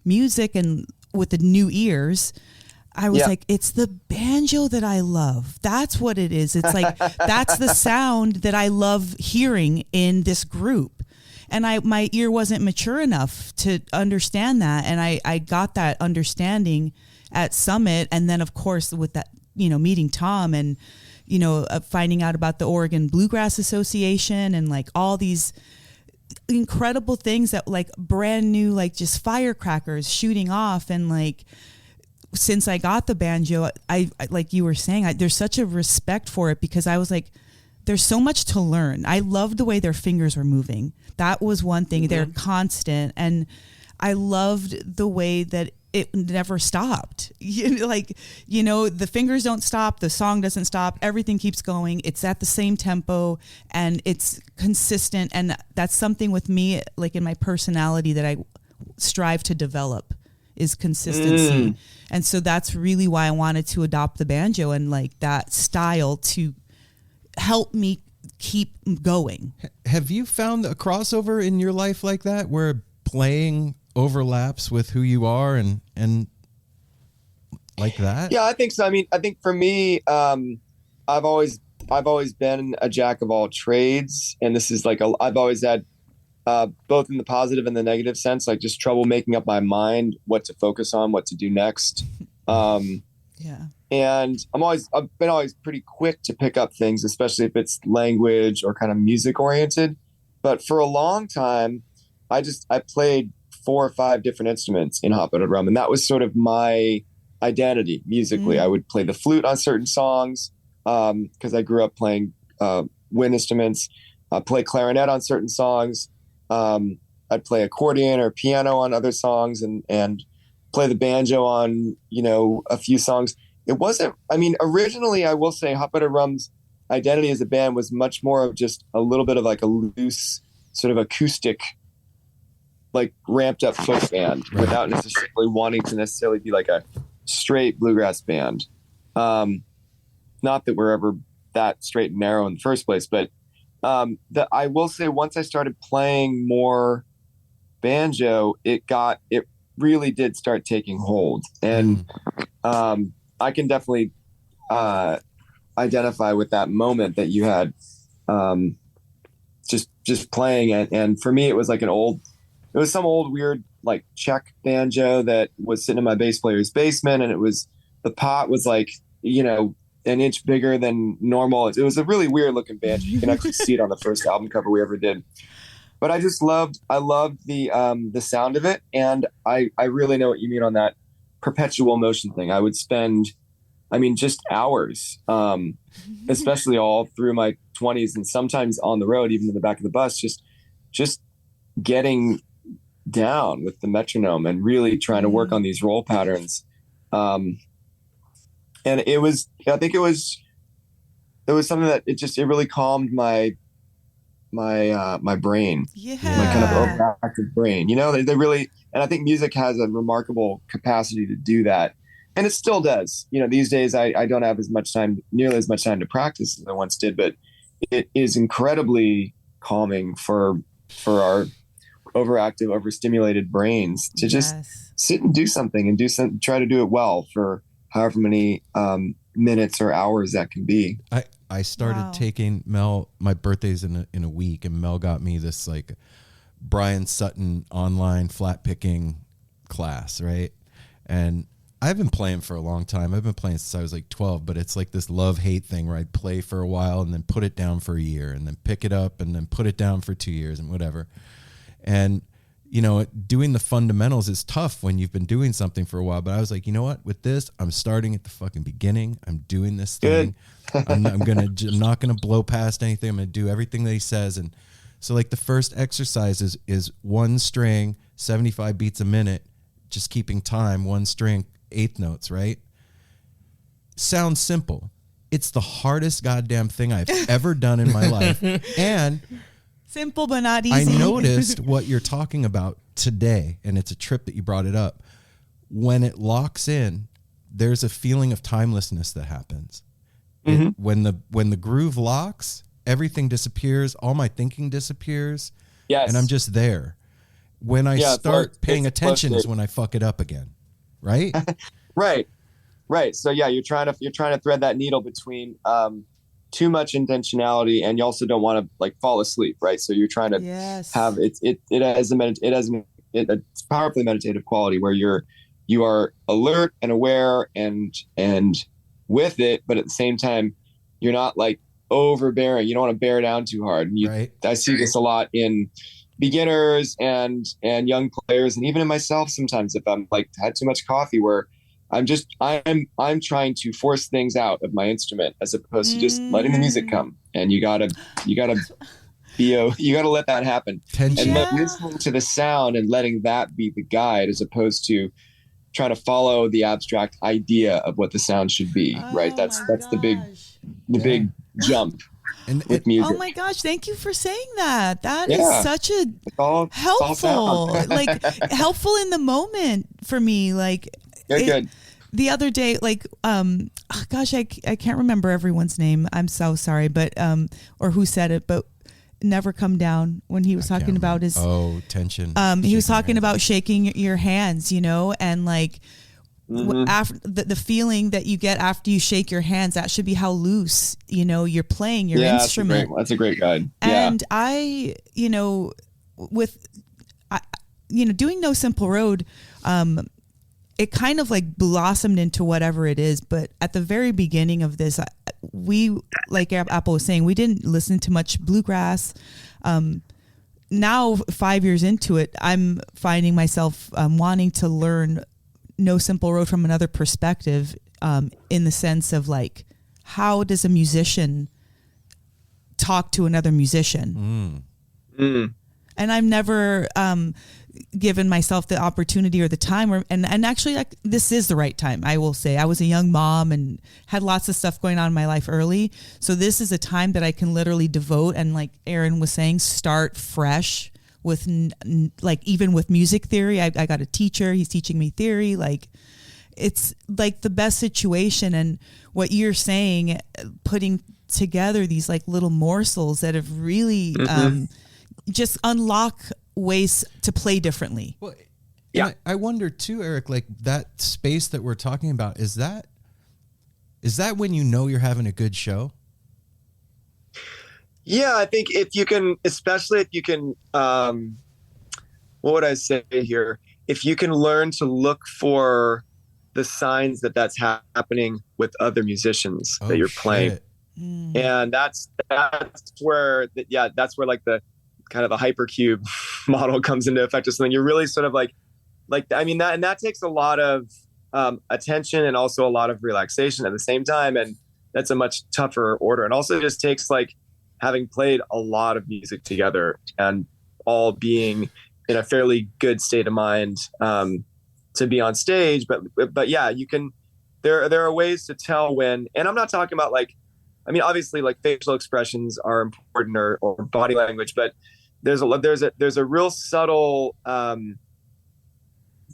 music and with the new ears, I was like, it's the banjo that I love. That's what it is. It's like, that's the sound that I love hearing in this group. And my ear wasn't mature enough to understand that. And I got that understanding at Summit. And then of course with that, meeting Tom and, finding out about the Oregon Bluegrass Association and like all these incredible things that like brand new, like just firecrackers shooting off, and like since I got the banjo, I like you were saying, there's such a respect for it, because I was like, there's so much to learn. I loved the way their fingers were moving. That was one thing. They're constant. And I loved the way that it never stopped. The fingers don't stop. The song doesn't stop. Everything keeps going. It's at the same tempo and it's consistent. And that's something with me, like in my personality, that I strive to develop, is consistency. And so that's really why I wanted to adopt the banjo and like that style to help me keep going. Have you found a crossover in your life like that, where playing overlaps with who you are and like that? Yeah, I think so. I mean, I think for me, I've always been a jack of all trades, and this is like I've always had both in the positive and the negative sense, like just trouble making up my mind what to focus on, what to do next. And I've been always pretty quick to pick up things, especially if it's language or kind of music oriented. But for a long time, I played 4 or 5 different instruments in Hot Buttered Rum, and that was sort of my identity musically. I would play the flute on certain songs because I grew up playing wind instruments. I'd play clarinet on certain songs. I'd play accordion or piano on other songs, and play the banjo on, a few songs. It wasn't, I mean, originally I will say Hot Buttered Rum's identity as a band was much more of just a little bit of like a loose sort of acoustic, like ramped up folk band without necessarily wanting to necessarily be like a straight bluegrass band. Not that we're ever that straight and narrow in the first place, but I will say once I started playing more banjo, it really did start taking hold. And I can definitely identify with that moment that you had just playing it. And for me, it was like some old weird like Czech banjo that was sitting in my bass player's basement, and the pot was like, an inch bigger than normal. It was a really weird looking banjo. You can actually see it on the first album cover we ever did. But I loved the sound of it. And I really know what you mean on that perpetual motion thing. I would spend, just hours, especially all through my 20s and sometimes on the road, even in the back of the bus, just getting down with the metronome and really trying to work on these roll patterns. And I think it was something that it really calmed my brain, my kind of overactive brain. They really, and I think music has a remarkable capacity to do that, and it still does. These days I don't have nearly as much time to practice as I once did, but it is incredibly calming for our overactive, overstimulated brains to just sit and do something and try to do it well for however many minutes or hours that can be. I started taking Mel, my birthday's in a week, and Mel got me this like Brian Sutton online flat picking class, right? And I've been playing for a long time. I've been playing since I was like 12, but it's like this love-hate thing where I'd play for a while and then put it down for a year and then pick it up and then put it down for 2 years and whatever. And doing the fundamentals is tough when you've been doing something for a while. But I was like, you know what? With this, I'm starting at the fucking beginning. I'm doing this thing. I'm not gonna blow past anything. I'm gonna do everything that he says. And so, like, the first exercise is one string, 75 beats a minute, just keeping time. One string, eighth notes. Right? Sounds simple. It's the hardest goddamn thing I've ever done in my life. And simple but not easy. I noticed what you're talking about today, and it's a trip that you brought it up. When it locks in, there's a feeling of timelessness that happens. When the groove locks, everything disappears. All my thinking disappears. Yes. And I'm just there. When I start paying attention is when I fuck it up again. Right? Right. So yeah, you're trying to thread that needle between too much intentionality, and you also don't want to like fall asleep, right? So you're trying to have it's powerfully meditative quality where you are alert and aware and with it, but at the same time you're not like overbearing. You don't want to bear down too hard. I see this a lot in beginners and young players, and even in myself sometimes if I'm like had too much coffee, where I'm trying to force things out of my instrument as opposed to just letting the music come. And you gotta let that happen. Tension. And listening to the sound and letting that be the guide as opposed to trying to follow the abstract idea of what the sound should be. Right. That's the big jump. And with music. Oh my gosh, thank you for saying that. That is such a helpful, like helpful in the moment for me. Like good. The other day, like, gosh, I can't remember everyone's name. I'm so sorry, but, or who said it, but Never Come Down, when he was talking about his, tension. He was talking about shaking your hands, you know, and like, after the feeling that you get after you shake your hands, that should be how loose, you know, you're playing your instrument. That's a great guide. And I, you know, doing No Simple Road, it kind of like blossomed into whatever it is. But at the very beginning of this, we, like Apple was saying, we didn't listen to much bluegrass. Now 5 years into it, I'm finding myself wanting to learn No Simple Road from another perspective, in the sense of like, how does a musician talk to another musician? And I've never given myself the opportunity or the time, and actually, like, this is the right time. I will say I was a young mom and had lots of stuff going on in my life early, so this is a time that I can literally devote, and like Aaron was saying, start fresh with like, even with music theory. I got a teacher, he's teaching me theory. Like, it's like the best situation. And what you're saying, putting together these like little morsels that have really just unlock ways to play differently. Well, yeah. I wonder too, Erik, like that space that we're talking about, is that when you know you're having a good show? Yeah, I think especially if you can, what would I say here? If you can learn to look for the signs that that's happening with other musicians that you're playing. And that's where like the kind of the hypercube model comes into effect. Just something you're really sort of like, I mean, that takes a lot of attention and also a lot of relaxation at the same time. And that's a much tougher order. And also just takes like having played a lot of music together and all being in a fairly good state of mind to be on stage. But yeah, you can, there are ways to tell when, and I'm not talking about like, I mean, obviously like facial expressions are important or body language, but there's a real subtle,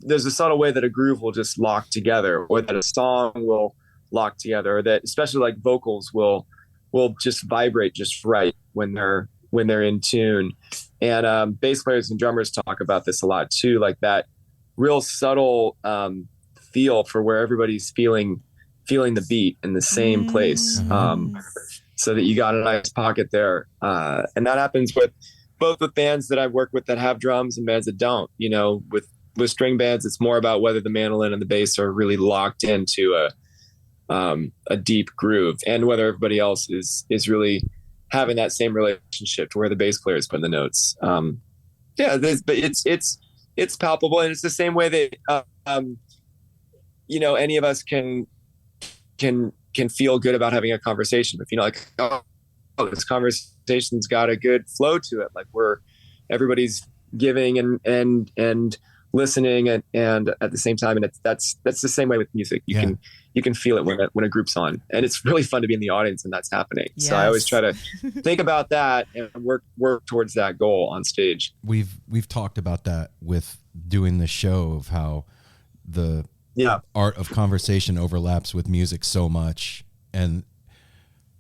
there's a subtle way that a groove will just lock together, or that a song will lock together, or that especially like vocals will just vibrate just right when they're in tune. And bass players and drummers talk about this a lot too, like that real subtle feel for where everybody's feeling the beat in the same place, so that you got a nice pocket there. And that happens both with bands that I've worked with that have drums and bands that don't. You know, with string bands, it's more about whether the mandolin and the bass are really locked into a deep groove, and whether everybody else is really having that same relationship to where the bass player is putting the notes. But it's palpable, and it's the same way that any of us can feel good about having a conversation. If like, oh, this conversation's got a good flow to it, like everybody's giving and listening and at the same time, and that's the same way with music. You can feel it when a group's on, and it's really fun to be in the audience and that's happening. Yes. So I always try to think about that and work towards that goal on stage. We've talked about that with doing the show, of how the art of conversation overlaps with music so much. And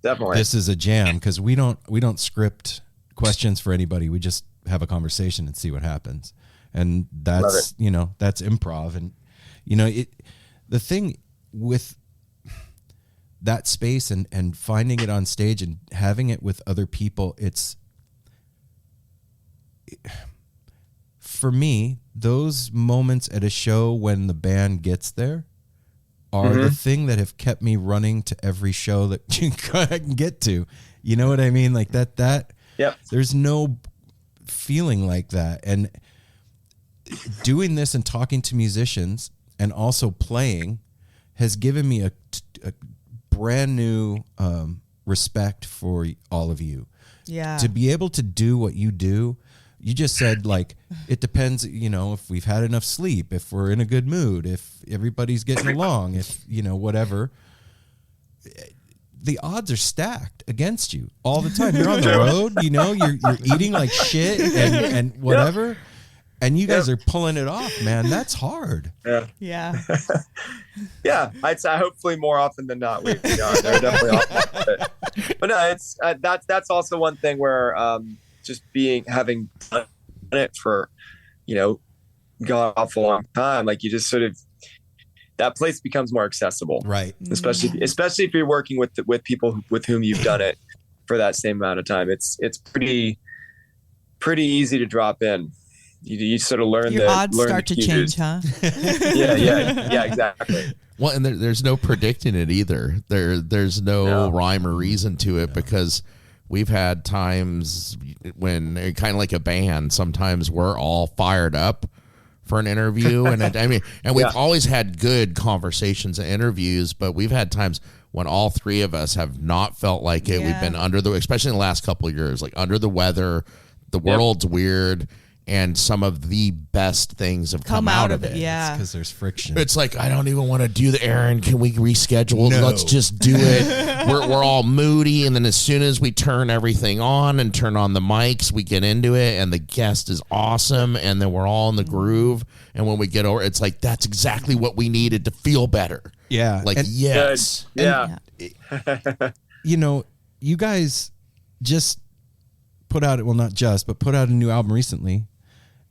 definitely, this is a jam because we don't script questions for anybody. We just have a conversation and see what happens. And that's, that's improv. And, the thing with that space and finding it on stage and having it with other people, for me, those moments at a show when the band gets there are the thing that have kept me running to every show that I can get to. You know what I mean? Like that. Yep. There's no feeling like that. And doing this and talking to musicians and also playing, has given me a brand new respect for all of you. Yeah. To be able to do what you do, you just said, like, it depends, if we've had enough sleep, if we're in a good mood, if everybody's getting along, if, whatever. The odds are stacked against you all the time. You're on the road, you're eating like shit and whatever. Yep. And you guys are pulling it off, man. That's hard. Yeah. Yeah. I'd say hopefully more often than not. They're definitely often. But no, it's that's also one thing where just having done it for, gone off a long time, like you just sort of, that place becomes more accessible, right? Especially if you're working with people with whom you've done it for that same amount of time. It's pretty easy to drop in. You sort of learn your odds start to change, huh? yeah, exactly. Well, and there's no predicting it either. There's no rhyme or reason to it because we've had times when, kind of like a band, sometimes we're all fired up for an interview, and we've always had good conversations and interviews, but we've had times when all three of us have not felt like it. We've been especially in the last couple of years, like under the weather, the world's weird. And some of the best things have come out of it. Yeah. Because there's friction. It's like, I don't even want to do the errand. Can we reschedule? No. Let's just do it. We're all moody. And then as soon as we turn everything on and turn on the mics, we get into it. And the guest is awesome. And then we're all in the groove. And when we get over, it's like, that's exactly what we needed to feel better. Yeah. Like, yes. Yeah. You guys just put out, well, not just, but put out a new album recently.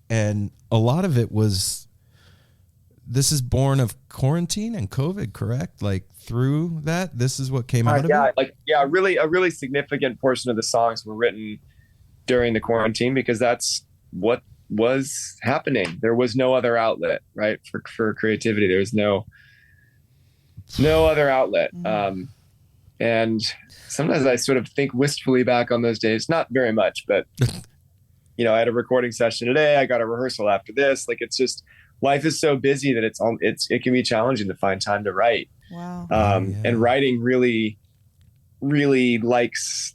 And a lot of it this is born of quarantine and COVID, correct? Like through that, this is what came out of it? A really significant portion of the songs were written during the quarantine because that's what was happening. There was no other outlet, right? For creativity. There was no other outlet. And sometimes I sort of think wistfully back on those days, not very much, but I had a recording session today. I got a rehearsal after this. Like, it's just, life is so busy that it can be challenging to find time to write. Wow. And writing really, really likes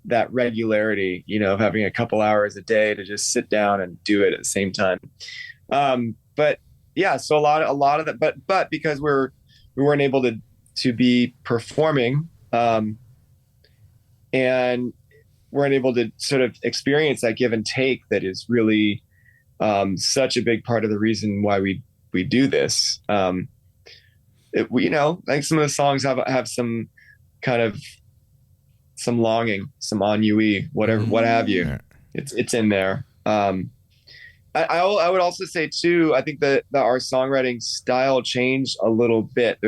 that regularity, of having a couple hours a day to just sit down and do it at the same time. But yeah, so a lot of that, but because we weren't able to be performing, and weren't able to sort of experience that give and take that is really such a big part of the reason why we do this. Like some of the songs have some kind of some longing, some ennui, whatever, what have you. It's in there. I would also say too, I think that our songwriting style changed a little bit.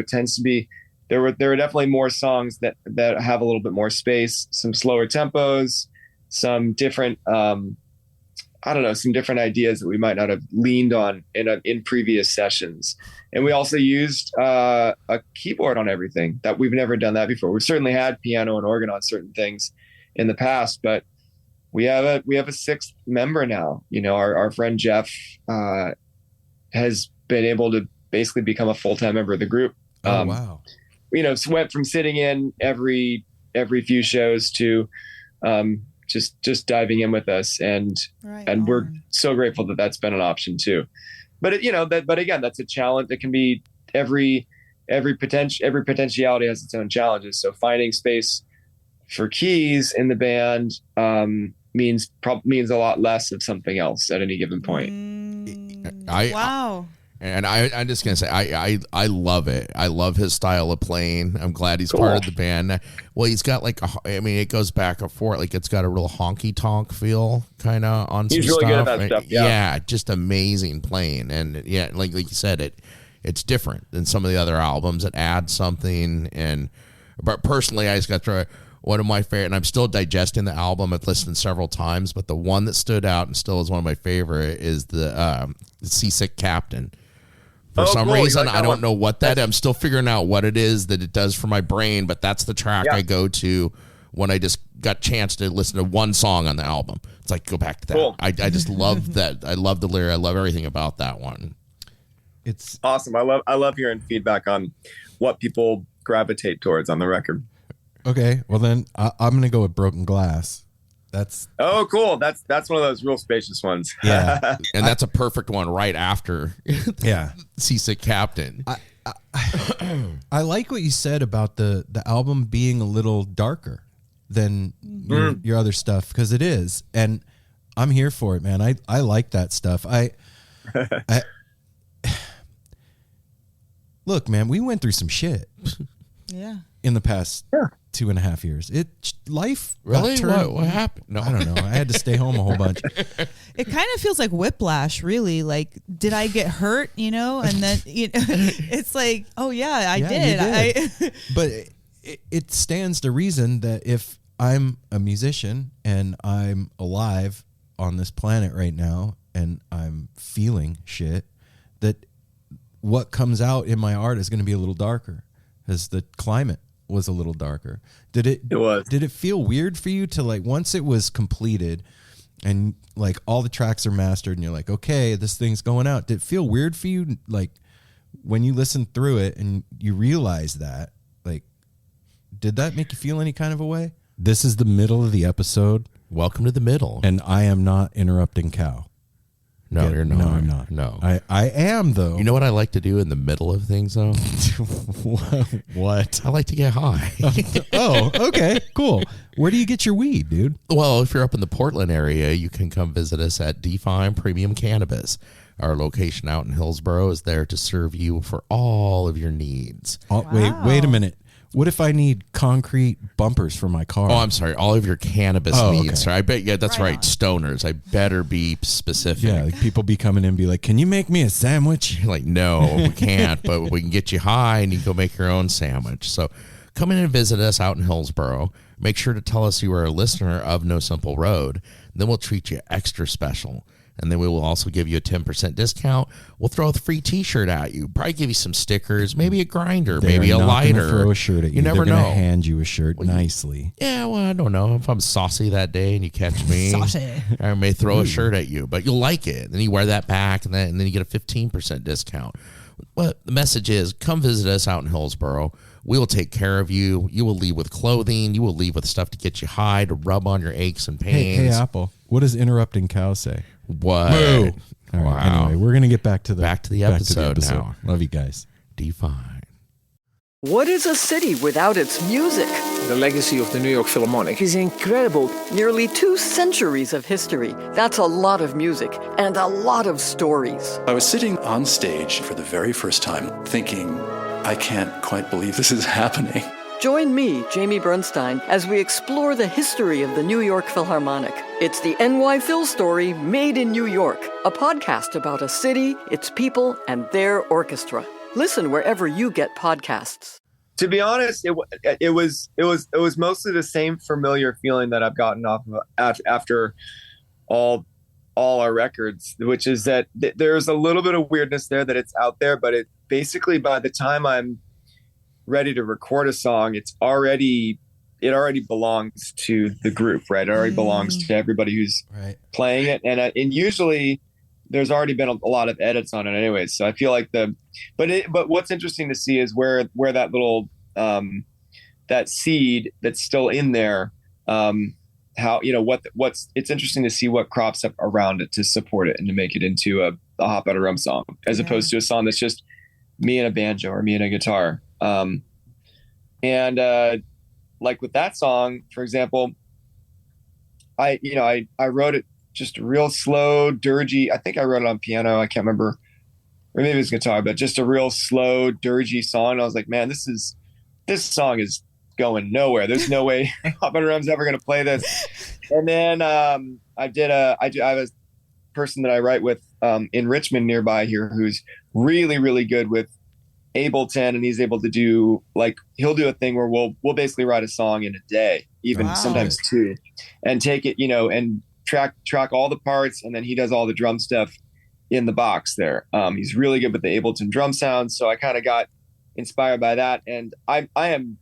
There were definitely more songs that have a little bit more space, some slower tempos, some different, some different ideas that we might not have leaned on in previous sessions. And we also used a keyboard on everything. That we've never done that before. We've certainly had piano and organ on certain things in the past, but we have a sixth member now. Our friend Jeff has been able to basically become a full-time member of the group. Oh, wow. Went from sitting in every few shows to just diving in with us, and we're so grateful that that's been an option too. But but again, that's a challenge. It can be every potentiality has its own challenges. So finding space for keys in the band means a lot less of something else at any given point. Wow. And I'm just going to say, I love it. I love his style of playing. I'm glad he's part of the band. Well, he's got it goes back and forth. Like, it's got a real honky tonk feel kind of on some stuff. He's really good at that stuff. Yeah, just amazing playing. And yeah, like you said, it's different than some of the other albums. It adds something. But personally, I just got to throw one of my favorite, and I'm still digesting the album. I've listened several times, but the one that stood out and still is one of my favorite is the Seasick Captain. For some reason, I don't know what that is. I'm still figuring out what it is that it does for my brain, but that's the track I go to when I just got a chance to listen to one song on the album. It's like, go back to that. Cool. I just love that. I love the lyric. I love everything about that one. It's awesome. I love hearing feedback on what people gravitate towards on the record. Okay, well then I'm gonna go with Broken Glass. That's cool. That's one of those real spacious ones. Yeah. And that's a perfect one right after yeah. Seasick Captain. I like what you said about the album being a little darker than your other stuff, because it is, and I'm here for it, man. I like that stuff. I look, man, we went through some shit. Yeah. In the past 2.5 years, life really turned, what happened? No, I don't know. I had to stay home a whole bunch. It kind of feels like whiplash, really. Like, did I get hurt? And then it's like, oh yeah, I did. But it stands to reason that if I'm a musician and I'm alive on this planet right now and I'm feeling shit, that what comes out in my art is going to be a little darker, because the climate was a little darker. Did it feel weird for you to, like, once it was completed and like all the tracks are mastered and you're like, okay, this thing's going out, did it feel weird for you, like, when you listened through it and you realize that, like, did that make you feel any kind of a way? This is the middle of the episode. Welcome to the middle. And I am not interrupting Cal. No, you're not. No, I'm not. No. I am, though. You know what I like to do in the middle of things, though? What? I like to get high. Oh, okay, cool. Where do you get your weed, dude? Well, if you're up in the Portland area, you can come visit us at Define Premium Cannabis. Our location out in Hillsboro is there to serve you for all of your needs. Oh, wait a minute. What if I need concrete bumpers for my car? Oh, I'm sorry. All of your cannabis needs. Okay. Sorry, I bet. Yeah, that's right. Stoners. I better be specific. Yeah, like people be coming in and be like, "Can you make me a sandwich?" You're like, no, we can't, but we can get you high and you can go make your own sandwich. So come in and visit us out in Hillsboro. Make sure to tell us you are a listener of No Simple Road. Then we'll treat you extra special. And then we will also give you a 10% discount. We'll throw a free T-shirt at you. Probably give you some stickers, maybe a grinder, maybe a lighter. Throw a shirt at you. Never They're know. gonna hand you a shirt nicely. Yeah, well, I don't know. If I'm saucy that day and you catch me, Saucy. I may throw a shirt at you, but you'll like it. Then you wear that back, and then you get a 15% discount. Well, the message is, come visit us out in Hillsboro. We will take care of you. You will leave with clothing. You will leave with stuff to get you high, to rub on your aches and pains. Hey, Apple. What does interrupting cow say? What? Boo. All right. Anyway, we're gonna get back to the episode now. Love you guys. Define. What is a city without its music? The legacy of the New York Philharmonic Is incredible. Nearly 2 centuries of history. That's a lot of music and a lot of stories. I was sitting on stage for the very first time thinking, I can't quite believe this is happening. Join me, Jamie Bernstein, as we explore the history of the New York Philharmonic. It's the NY Phil story made in New York, a podcast about a city, its people, and their orchestra. Listen wherever you get podcasts. To be honest, it was mostly the same familiar feeling that I've gotten off of after all our records, which is that there's a little bit of weirdness there, that it's out there, but it basically, by the time I'm ready to record a song, it already belongs to the group, right? It already belongs to everybody who's playing it, and usually there's already been a lot of edits on it anyways. So I feel like but what's interesting to see is where that little that seed that's still in there, how, it's interesting to see what crops up around it to support it and to make it into a Hot Buttered Rum song, as opposed to a song that's just me and a banjo or me and a guitar. Like with that song, for example, I wrote it just real slow, dirgy. I think I wrote it on piano. I can't remember, or maybe it was guitar, but just a real slow, dirgy song. I was like, man, this song is going nowhere. There's no way Hot Buttered Rum's ever going to play this. And then I have a person that I write with in Richmond nearby here who's really, really good with Ableton, and he's able to do, like, he'll do a thing where we'll basically write a song in a day, even sometimes 2, and take it, and track all the parts, and then he does all the drum stuff in the box there. He's really good with the Ableton drum sounds, so I kind of got inspired by that, and I am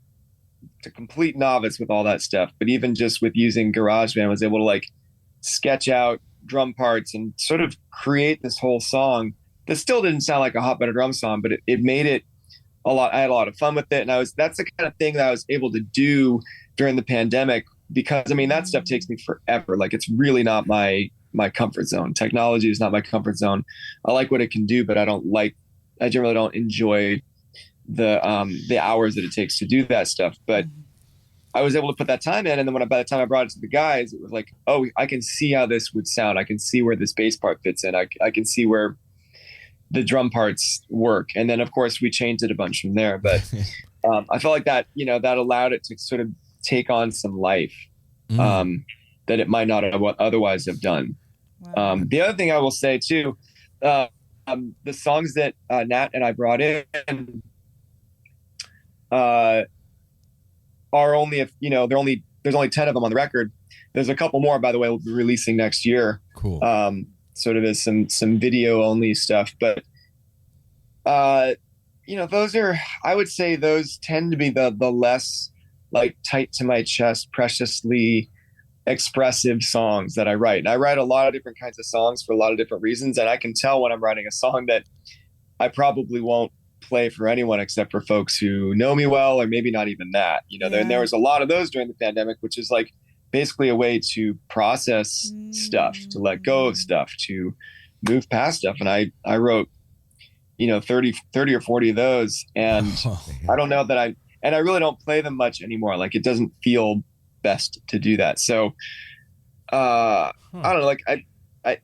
a complete novice with all that stuff, but even just with using GarageBand, I was able to, like, sketch out drum parts and sort of create this whole song that still didn't sound like a Hot Buttered Rum song, but it made it a lot. I had a lot of fun with it, and that's the kind of thing that I was able to do during the pandemic, because I mean that stuff takes me forever. Like, it's really not my comfort zone. Technology is not my comfort zone. I like what it can do, but I generally don't enjoy the hours that it takes to do that stuff. But I was able to put that time in, and then by the time I brought it to the guys, it was like, oh, I can see how this would sound. I can see where this bass part fits in. I can see where the drum parts work. And then of course we changed it a bunch from there. But I felt like that, that allowed it to sort of take on some life that it might not have otherwise have done. Wow. The other thing I will say too, the songs that Nat and I brought in are only there's only 10 of them on the record. There's a couple more, by the way, we'll be releasing next year. Cool. Sort of as some video only stuff, but those are, I would say those tend to be the less like tight to my chest, preciously expressive songs that I write. And I write a lot of different kinds of songs for a lot of different reasons, and I can tell when I'm writing a song that I probably won't play for anyone except for folks who know me well, or maybe not even that. There was a lot of those during the pandemic, which is like basically a way to process stuff, to let go of stuff, to move past stuff. And I wrote, 30 or 40 of those. And I don't know that I really don't play them much anymore. Like, it doesn't feel best to do that. So, I don't know, like I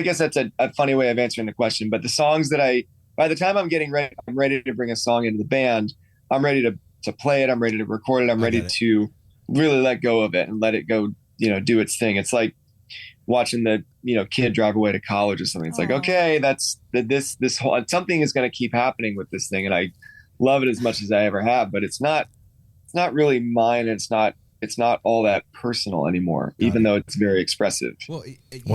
guess that's a funny way of answering the question, but the songs that by the time I'm ready to bring a song into the band, I'm ready to play it. I'm ready to record it. I'm ready to really let go of it and let it go, do its thing. It's like watching the, kid drive away to college or something. It's like, okay, that's this whole, something is going to keep happening with this thing. And I love it as much as I ever have, but it's not really mine. It's not all that personal anymore, even though it's very expressive. Well,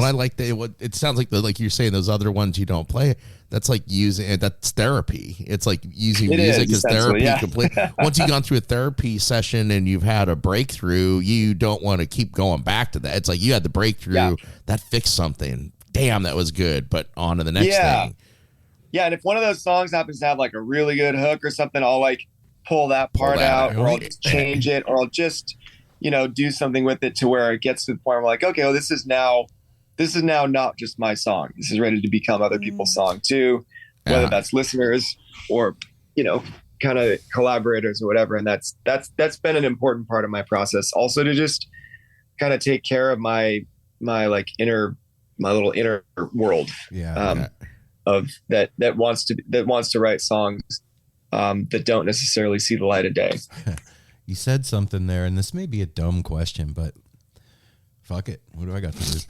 I like it sounds like you're saying those other ones you don't play. That's like that's therapy. It's like using music as therapy. Yeah. Once you've gone through a therapy session and you've had a breakthrough, you don't want to keep going back to that. It's like you had the breakthrough that fixed something. Damn, that was good. But on to the next thing. Yeah, and if one of those songs happens to have like a really good hook or something, I'll like pull that part out, or I'll just change it, or I'll just do something with it to where it gets to the point where I'm like, okay, well, this is now not just my song. This is ready to become other people's song too, whether that's listeners or, kind of collaborators or whatever. And that's been an important part of my process. Also, to just kind of take care of my little inner world, of that wants to write songs that don't necessarily see the light of day. You said something there, and this may be a dumb question, but fuck it. What do I got to lose?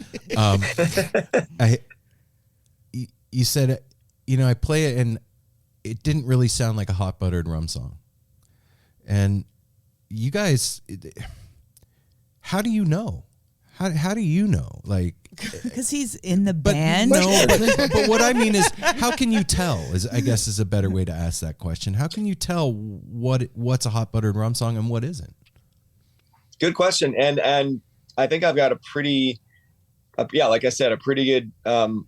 You said, I play it, and it didn't really sound like a Hot Buttered Rum song. And you guys, how do you know? How do you know? Like, because he's in the band. But what I mean is, how can you tell? I guess is a better way to ask that question. How can you tell what's a Hot Buttered Rum song and what isn't? Good question, and I think I've got a pretty good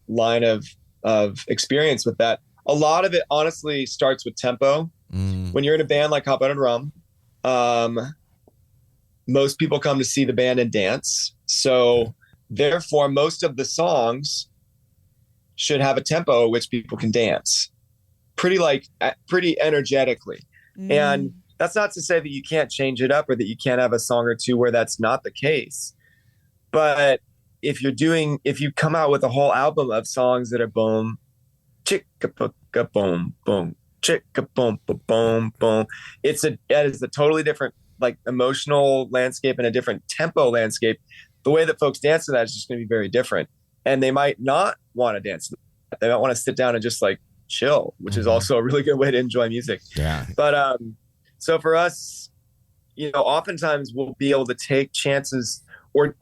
line of experience with that. A lot of it honestly starts with tempo. When you're in a band like Hot Buttered Rum, most people come to see the band and dance. So therefore, most of the songs should have a tempo at which people can dance pretty energetically. And that's not to say that you can't change it up or that you can't have a song or two where that's not the case. But if you come out with a whole album of songs that are boom, chicka boom, boom, chicka boom, boom, boom, that is a totally different like emotional landscape and a different tempo landscape. The way that folks dance to that is just going to be very different. And they might not want to dance to that. They might want to sit down and just like chill, which is also a really good way to enjoy music. Yeah. But so for us, oftentimes we'll be able to take chances or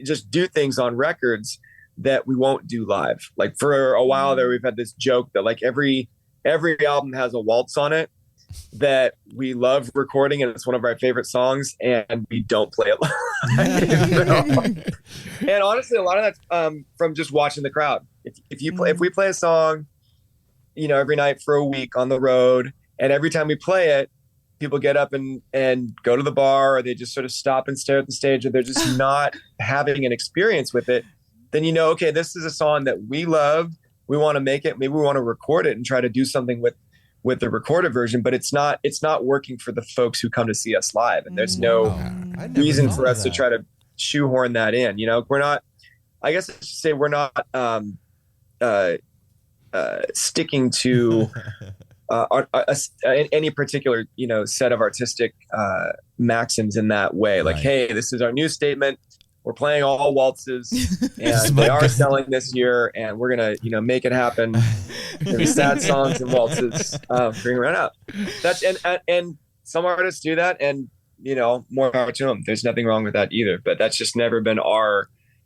just do things on records that we won't do live. Like for a while there, we've had this joke that like every album has a waltz on it that we love recording, and it's one of our favorite songs, and we don't play it live. And honestly, a lot of that's from just watching the crowd. If we play a song, every night for a week on the road, And every time we play it, people get up and go to the bar, or they just sort of stop and stare at the stage, or they're just not having an experience with it. Then you know, okay, this is a song that we love. We want to make it. Maybe we want to record it and try to do something with the recorded version, but it's not working for the folks who come to see us live. And there's no reason for us to try to shoehorn that in. You know, we're not, I guess I should say we're not sticking to any particular, you know, set of artistic maxims in that way. Like, hey, this is our new statement. We're playing all waltzes, and they are selling this year, and we're gonna, you know, make it happen. Sad songs and waltzes, bring around up. That's and some artists do that, and you know, more power to them. There's nothing wrong with that either. But that's just never been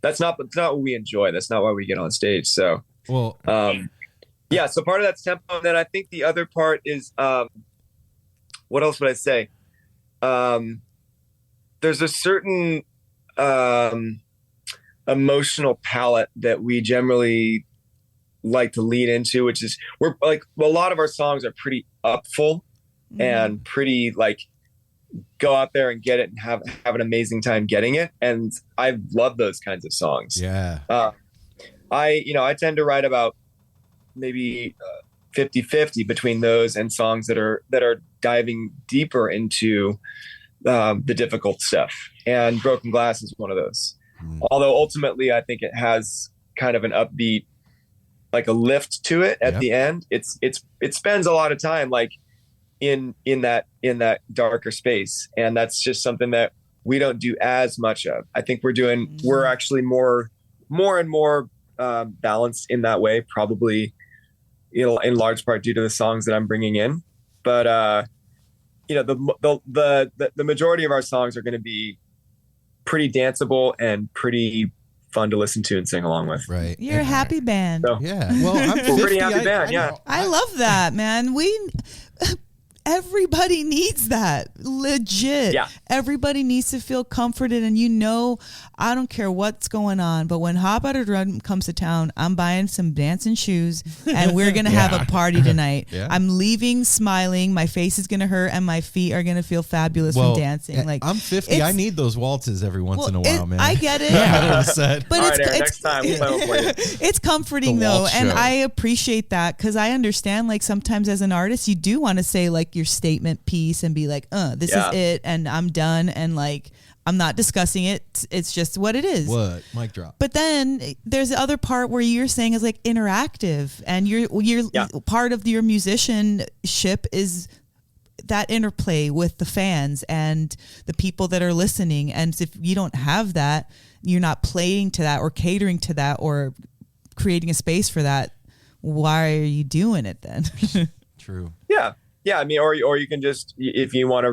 that's not what we enjoy. That's not why we get on stage. So, well, yeah. So part of that's tempo, and then I think the other part is, what else would I say? There's a certain emotional palette that we generally like to lean into, which is we're like, well, a lot of our songs are pretty upful and pretty like go out there and get it and have an amazing time getting it. And I love those kinds of songs. Yeah. I tend to write about maybe 50-50 between those and songs that are diving deeper into the difficult stuff. And Broken Glass is one of those. Although ultimately I think it has kind of an upbeat, like a lift to it at the end. It spends a lot of time like in that darker space. And that's just something that we don't do as much of. I think we're actually more and more balanced in that way, probably, you know, in large part due to the songs that I'm bringing in. But you know, the majority of our songs are going to be pretty danceable and pretty fun to listen to and sing along with. Right. You're a happy band. So, yeah. Well, I'm 50, pretty happy band. Yeah. I love that, man. Everybody needs that. Legit. Yeah. Everybody needs to feel comforted. And you know, I don't care what's going on, but when Hot Buttered Rum comes to town, I'm buying some dancing shoes and we're going to have a party tonight. Yeah. I'm leaving smiling. My face is going to hurt and my feet are going to feel fabulous from dancing. Like I'm 50. I need those waltzes every once in a while, man. I get it. But all right, Aaron, next time we'll play one for you. It's comforting though. And I appreciate that because I understand like sometimes as an artist, you do want to say like your statement piece and be like, this is it and I'm done and like I'm not discussing it. It's just what it is. What? Mic drop. But then there's the other part where you're saying is like interactive and you're part of your musicianship is that interplay with the fans and the people that are listening. And if you don't have that, you're not playing to that or catering to that or creating a space for that. Why are you doing it then? True. Yeah. Yeah, I mean, or you can just, if you want to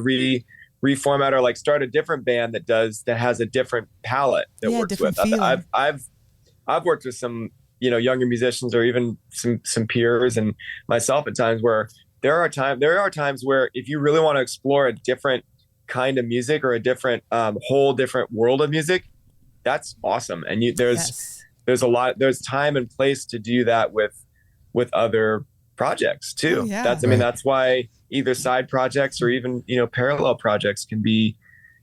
reformat or like start a different band that has a different palette that works with. I've worked with some, you know, younger musicians or even some peers and myself at times where there are times where if you really want to explore a different kind of music or a different whole different world of music, that's awesome. And there's time and place to do that with other projects too. That's why either side projects or even, you know, parallel projects can be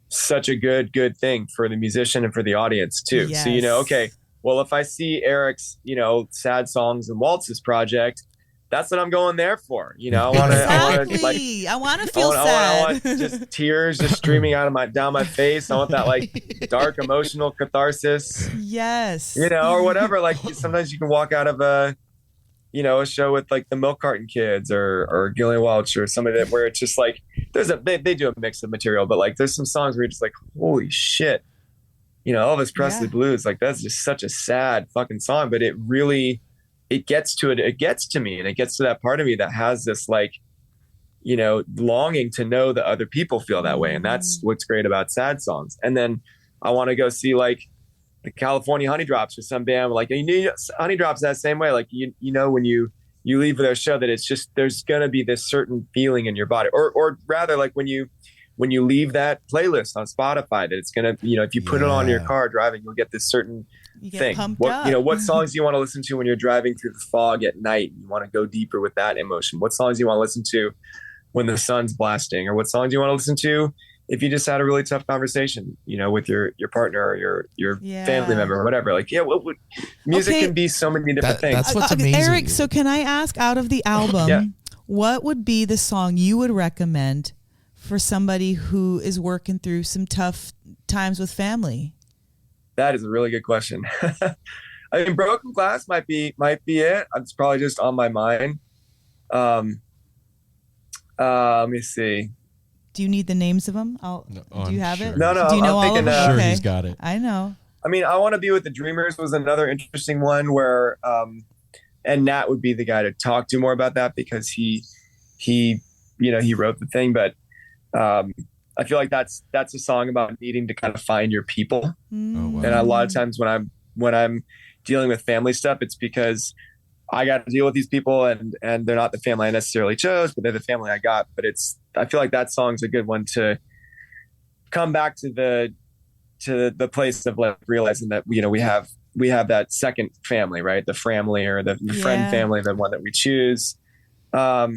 such a good thing for the musician and for the audience too. So, you know, okay, well, if I see Erik's, you know, sad songs and waltzes project, that's what I'm going there for. You know, I want to feel sad. I want just tears just streaming down my face. I want that like dark emotional catharsis. Yes. You know, or whatever. Like sometimes you can walk out of a show with like the Milk Carton Kids or Gillian Welch or somebody where it's just like they do a mix of material, but like there's some songs where you're just like, holy shit, you know, Elvis Presley blues, like that's just such a sad fucking song, but it gets to me and it gets to that part of me that has this like, you know, longing to know that other people feel that way, and that's what's great about sad songs. And then I want to go see like the California Honey Drops or some band like, you know, Honey Drops that same way. Like, you know, when you leave their show that it's just, there's going to be this certain feeling in your body or rather like when you leave that playlist on Spotify that it's going to, you know, if you put it on your car driving, you'll get this certain thing. What songs do you want to listen to when you're driving through the fog at night? You want to go deeper with that emotion. What songs do you want to listen to when the sun's blasting, or what song do you want to listen to if you just had a really tough conversation, with your partner or your family member or whatever. Like, music can be so many different things. That's what's amazing. Eric, so can I ask, out of the album, what would be the song you would recommend for somebody who is working through some tough times with family? That is a really good question. I mean, Broken Glass might be it. It's probably just on my mind. Let me see. Do you need the names of them? Do you have it? No. Do you know all of them? Sure, he's got it. I know. I mean, I Want to Be with the Dreamers was another interesting one where, and Nat would be the guy to talk to more about that because he wrote the thing. But I feel like that's a song about needing to kind of find your people. Oh, wow. And a lot of times when I'm dealing with family stuff, it's because I got to deal with these people and they're not the family I necessarily chose, but they're the family I got. But I feel like that song's a good one to come back to the place of like realizing that, we have that second family, right? The family or the friend family, the one that we choose. I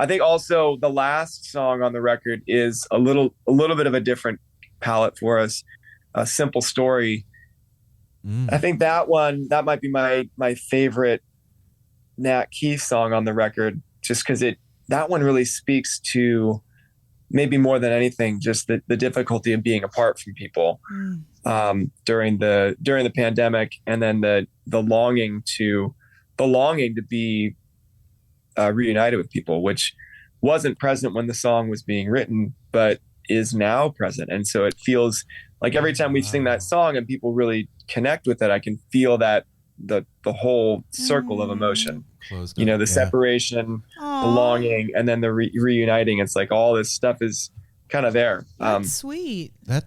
think also the last song on the record is a little bit of a different palette for us. A Simple Story. I think that might be my favorite Nat Keefe song on the record, just because that one really speaks to, maybe more than anything, just the difficulty of being apart from people during the pandemic, and then the longing to be reunited with people, which wasn't present when the song was being written, but is now present. And so it feels like every time we sing that song and people really connect with it, I can feel that the whole circle of emotion, the separation, the longing, and then the reuniting. It's like all this stuff is kind of there. That's sweet. That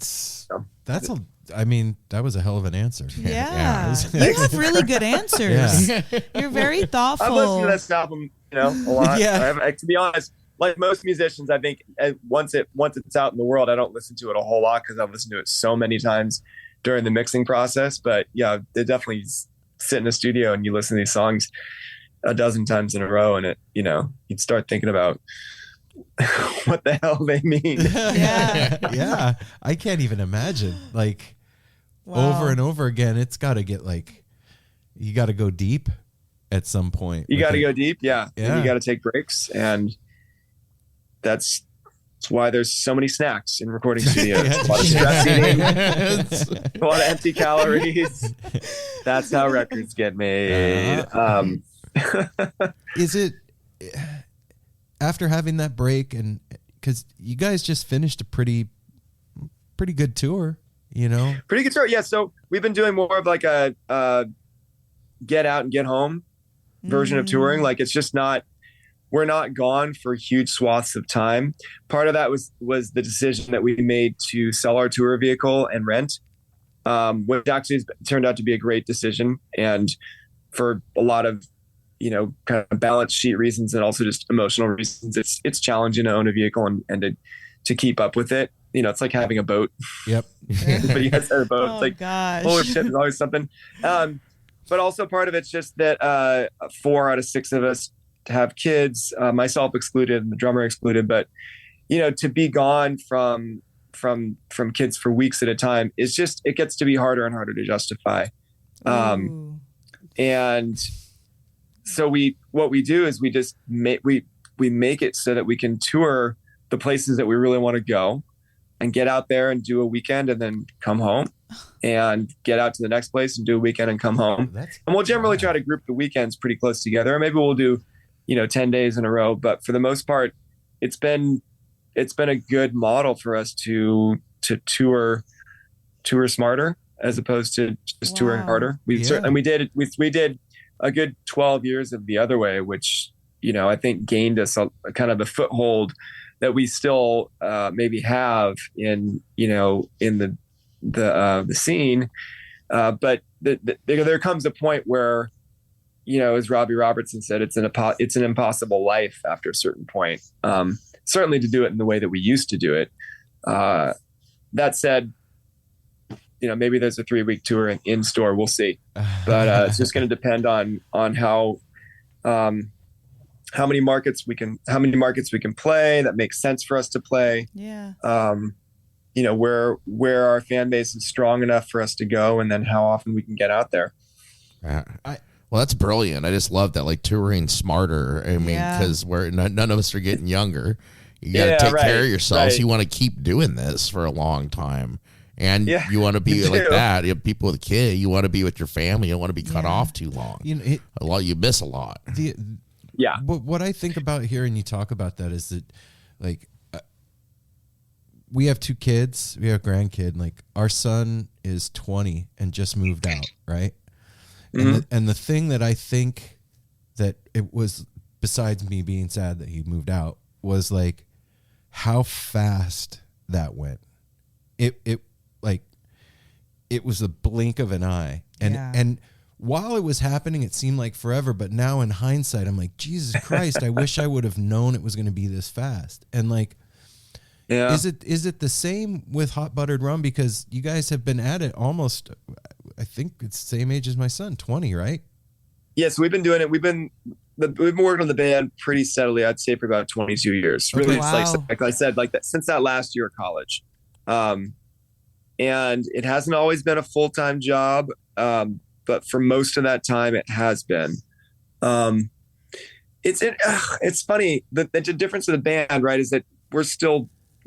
was a hell of an answer. Yeah. You have really good answers. Yeah. You're very thoughtful. I've listened to this album, a lot. To be honest, like most musicians, I think once it's out in the world, I don't listen to it a whole lot because I've listened to it so many times during the mixing process. But yeah, they definitely sit in a studio and you listen to these songs a dozen times in a row, and you'd start thinking about what the hell they mean. Yeah. I can't even imagine. Like, over and over again, it's got to get you got to go deep at some point. You got to go deep, yeah. And you got to take breaks, and that's why there's so many snacks in recording studios. A lot of stress eating, a lot of empty calories. That's how records get made. Is it after having that break, and because you guys just finished a pretty good tour, Pretty good tour, yeah. So we've been doing more of like a get out and get home version of touring. Like, it's just we're not gone for huge swaths of time. Part of that was the decision that we made to sell our tour vehicle and rent, which actually has turned out to be a great decision. And for a lot of, kind of balance sheet reasons and also just emotional reasons, it's challenging to own a vehicle and to keep up with it. It's like having a boat. Yep. But you guys have a boat. Oh, it's like, gosh. holy shit, there's always something. But also part of it's just that 4 out of 6 of us have kids, myself excluded and the drummer excluded. But, to be gone from kids for weeks at a time it gets to be harder and harder to justify. And so what we do is we just make it so that we can tour the places that we really want to go and get out there and do a weekend and then come home and get out to the next place and do a weekend and come home. And we'll generally try to group the weekends pretty close together. Or maybe we'll do, 10 days in a row. But for the most part, it's been a good model for us to tour smarter as opposed to just touring harder. We did a good 12 years of the other way, which, I think gained us a kind of a foothold that we still maybe have in the scene. But there comes a point where, as Robbie Robertson said, it's an impossible life after a certain point. Certainly to do it in the way that we used to do it. That said, maybe there's a 3-week tour in store. We'll see. But it's just going to depend on how how many markets we can play that makes sense for us to play. Yeah. You know, where our fan base is strong enough for us to go, and then how often we can get out there. Well, that's brilliant. I just love that, like touring smarter. I mean, because none of us are getting younger. You got to take care of yourselves. Right. You want to keep doing this for a long time. And you want to be like that. You have people with a kid. You want to be with your family. You don't want to be cut off too long. You know, you miss a lot. But what I think about hearing you talk about that is that, like, we have 2 kids. We have a grandkid. And, like, our son is 20 and just moved out, right? Mm-hmm. And the thing that I think that it was, besides me being sad that he moved out, was like how fast that went. It was a blink of an eye. And while it was happening, it seemed like forever. But now in hindsight, I'm like, Jesus Christ, I wish I would have known it was going to be this fast. And like, is it the same with Hot Buttered Rum? Because you guys have been at it almost, I think it's the same age as my son, 20, right? Yes, we've been doing it. We've been working on the band pretty steadily, I'd say, for about 22 years. Really, it's like I said, like that since that last year of college. And it hasn't always been a full-time job, but for most of that time, it has been. It's funny. The difference of the band, right, is that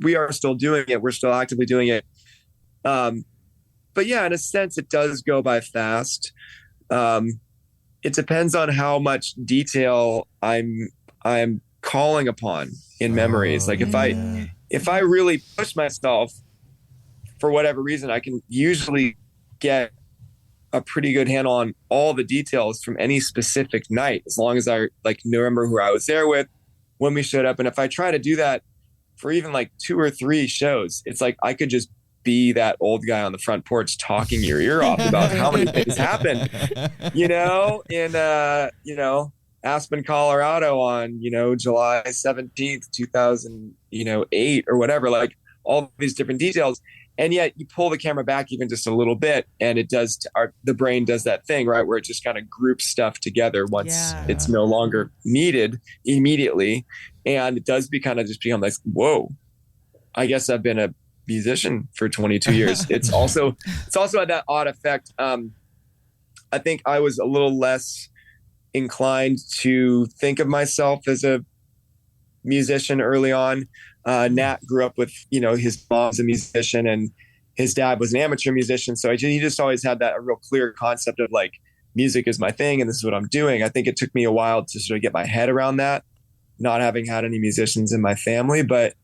we are still doing it. We're still actively doing it. But yeah, in a sense, it does go by fast. It depends on how much detail I'm calling upon in memories. Like if I really push myself for whatever reason, I can usually get a pretty good handle on all the details from any specific night, as long as I like remember who I was there with, when we showed up. And if I try to do that for even like 2 or 3 shows, it's like I could just be that old guy on the front porch talking your ear off about how many things happened, in Aspen, Colorado on, July 17th, 2008 or whatever, like all these different details. And yet you pull the camera back even just a little bit, and it does, the brain does that thing, right, where it just kind of groups stuff together once it's no longer needed immediately. And it does become like, whoa, I guess I've been a musician for 22 years. It's also had that odd effect. I think I was a little less inclined to think of myself as a musician early on. Nat grew up with, his mom's a musician and his dad was an amateur musician. So he just always had that a real clear concept of like, music is my thing and this is what I'm doing. I think it took me a while to sort of get my head around that, not having had any musicians in my family. But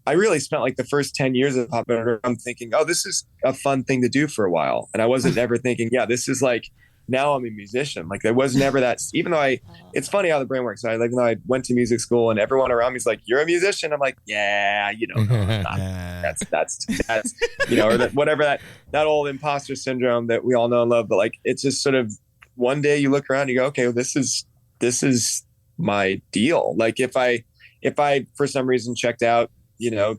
I really spent like the first 10 years of Hot Buttered Rum thinking, oh, this is a fun thing to do for a while. And I wasn't ever thinking, this is like, now I'm a musician. Like there was never that, even though it's funny how the brain works. Even though I went to music school and everyone around me is like, you're a musician. I'm like, yeah, that's or whatever that old imposter syndrome that we all know and love. But like, it's just sort of one day you look around and you go, okay, well, this is my deal. Like if I for some reason checked out,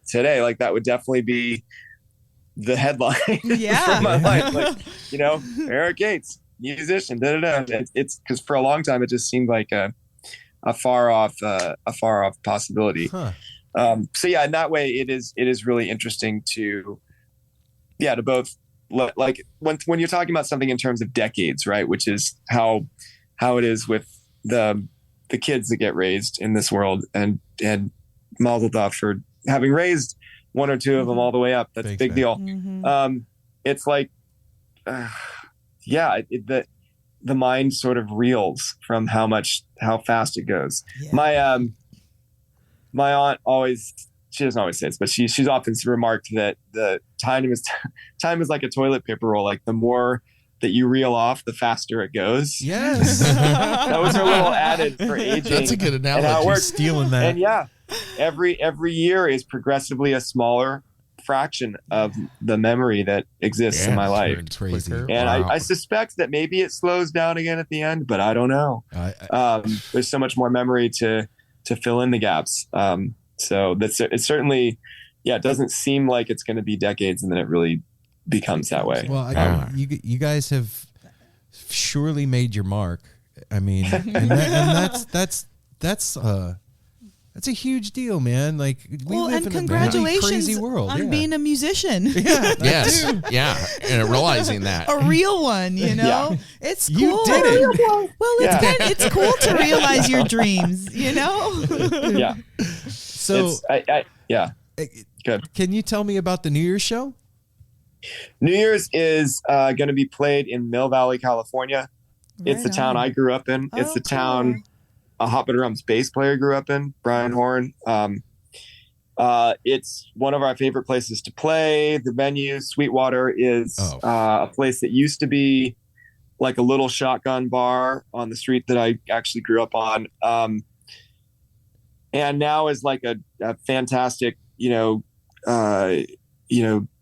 today, like that would definitely be the headline for my life. Like, Erik Yates, musician, It's because for a long time it just seemed like a far off possibility. So yeah, in that way it is really interesting to both like when you're talking about something in terms of decades, right, which is how it is with the kids that get raised in this world, and mazel tov for having raised 1 or 2 of them all the way up. That's a big deal. Mm-hmm. It's like the mind sort of reels from how fast it goes. My aunt she doesn't always say this, but she's often remarked that the time is like a toilet paper roll. Like the more that you reel off, the faster it goes. Yes. That was her little added for aging. That's a good analogy. And how it works. Stealing that. And every year is progressively a smaller fraction of the memory that exists in my life. Crazy. And I suspect that maybe it slows down again at the end, but I don't know. There's so much more memory to fill in the gaps. So it's certainly, it doesn't seem like it's going to be decades, and then it really becomes that way. Well, you guys have surely made your mark. I mean, and that's that's a huge deal, man. Like, we live in congratulations a crazy world on being a musician. Yeah. Yes. Yeah. And realizing that. A real one, you know? Yeah. It's cool. You did it. Well, it's cool to realize your dreams, you know? Yeah. So, Good. Can you tell me about the New Year's show? New Year's is going to be played in Mill Valley, California. It's the town I grew up in. It's the town Hot Buttered Rum's bass player grew up in, Brian Horn. It's one of our favorite places to play. The venue, Sweetwater, is a place that used to be like a little shotgun bar on the street that I actually grew up on. And now is like a fantastic,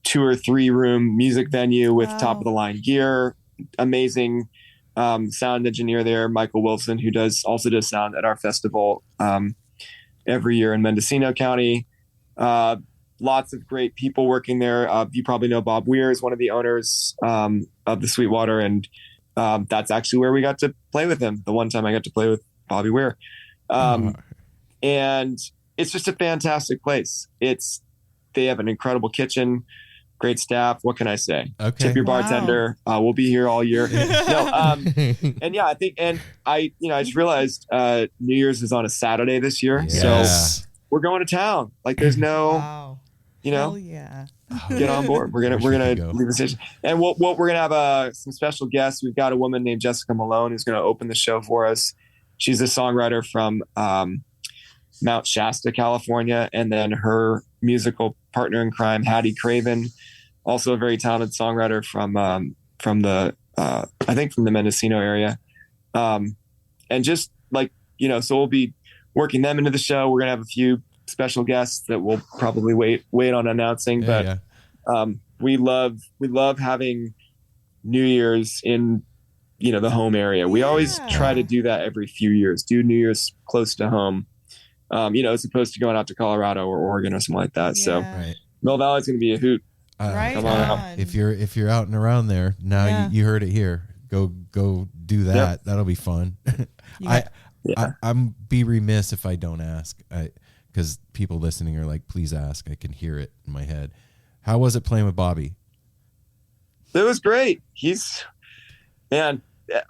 2 or 3 room music venue with top of the line gear. Amazing sound engineer there, Michael Wilson, who also does sound at our festival every year in Mendocino County. Lots of great people working there. You probably know Bob Weir is one of the owners of the Sweetwater, and that's actually where we got to play with him. The one time I got to play with Bobby Weir. And it's just a fantastic place. They have an incredible kitchen, great staff. What can I say? Okay. Tip your bartender. We'll be here all year. And yeah, I just realized New Year's is on a Saturday this year. Yes. So we're going to town. Like there's no, Hell yeah. get on board. We're gonna leave the station, and we're gonna have some special guests. We've got a woman named Jessica Malone who's gonna open the show for us. She's a songwriter from Mount Shasta, California, and then her musical partner in crime, Hattie Craven, also a very talented songwriter from the Mendocino area, and just like so we'll be working them into the show. We're gonna have a few special guests that we'll probably wait on announcing, but we love having New Year's in the home area. We always try to do that every few years, do New Year's close to home, as opposed to going out to Colorado or Oregon or something like that. So Mill Valley's going to be a hoot. Come on out. If you're out and around there now, you heard it here. Go do that. Yep. That'll be fun. I'm be remiss if I don't ask, because people listening are like, please ask. I can hear it in my head. How was it playing with Bobby? It was great.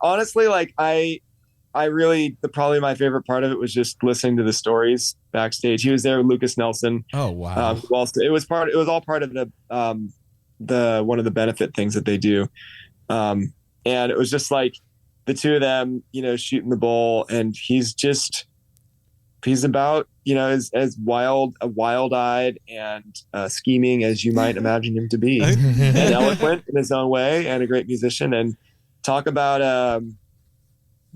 Honestly, like probably my favorite part of it was just listening to the stories backstage. He was there with Lucas Nelson. Oh wow! It was all part of the one of the benefit things that they do, and it was just like the two of them, shooting the bull, and he's about as wild-eyed and scheming as you might imagine him to be, and eloquent in his own way, and a great musician. And talk about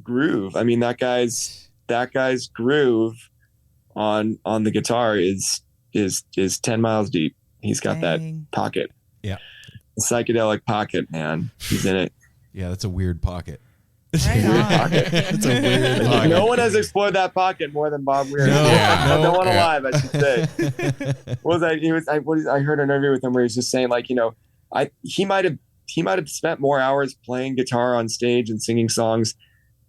groove. I mean, that guy's groove on the guitar is 10 miles deep. He's got that pocket. Yeah. The psychedelic pocket, man. He's in it. Yeah, that's a weird pocket. It's a weird pocket. No one has explored that pocket more than Bob Weir. No one alive, I should say. I heard an interview with him where he's just saying, like, he might have spent more hours playing guitar on stage and singing songs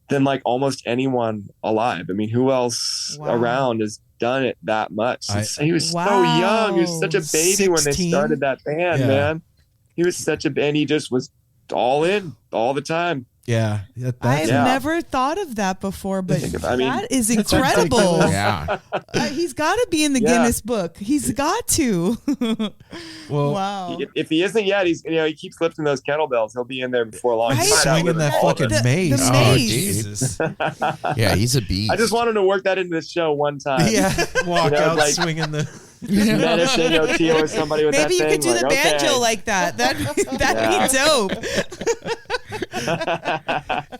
than like almost anyone alive. I mean, who else around has done it that much? He was so young. He was such a baby 16? when they started that band, man. He was such a band. He just was all in all the time. Yeah. I've never thought of that before, but that is incredible. He's got to be in the Guinness book. He's got to. Well, wow. If he isn't yet, he's he keeps lifting those kettlebells. He'll be in there before long. Right? He's swinging that fucking mace. The Oh, mace. Jesus. Yeah, he's a beast. I just want him to work that into the show one time. Yeah, walk out swinging the. Menacing OT or somebody with Maybe that you thing. could do the banjo like that. That'd be dope.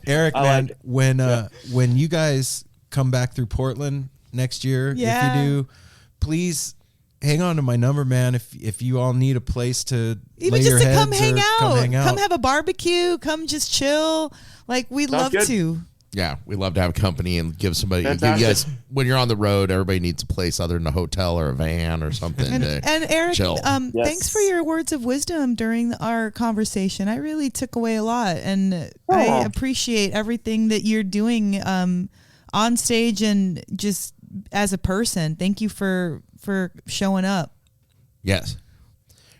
Eric, man, when you guys come back through Portland next year, if you do, please hang on to my number, man. If you all need a place to even lay just your to heads come hang out, come have a barbecue, come just chill. Like we'd love to. Yeah, we love to have company and give somebody. Give Fantastic. you guys, when you're on the road, everybody needs a place other than a hotel or a van or something. And Eric, chill. Thanks for your words of wisdom during our conversation. I really took away a lot, and I appreciate everything that you're doing on stage and just as a person. Thank you for showing up. Yes.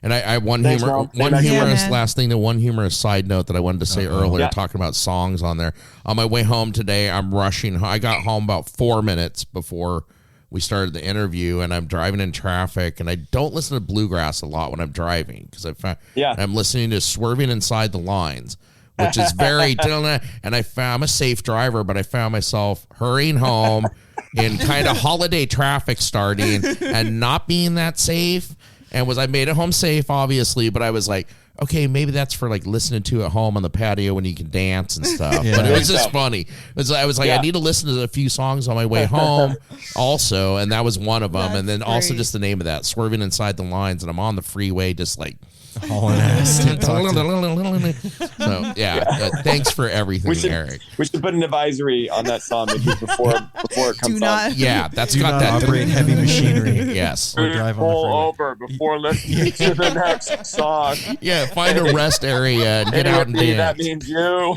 And I one Thanks, humorous man. last thing, the one humorous side note that I wanted to say earlier, talking about songs on there. On my way home today, I'm rushing. I got home about 4 minutes before we started the interview, and I'm driving in traffic, and I don't listen to Bluegrass a lot when I'm driving because I'm listening to Swerving Inside the Lines, which is very and I'm a safe driver, but I found myself hurrying home in kind of holiday traffic starting and not being that safe. And I made it home safe, obviously, but I was like, okay, maybe that's for like listening to at home on the patio when you can dance and stuff. Yeah. But it was just funny. I was like, I need to listen to a few songs on my way home also, and that was one of them. That's and then also great. just the name of that, Swerving Inside the Lines, and I'm on the freeway just like hauling ass. So thanks for everything, Erik. We should put an advisory on that song maybe before it comes on. Yeah, that's Do got not that. operate heavy machinery. Yes. Or drive on the Pull freeway. over before listening to the next song. Yeah, find a rest area and get out and dance. That means you.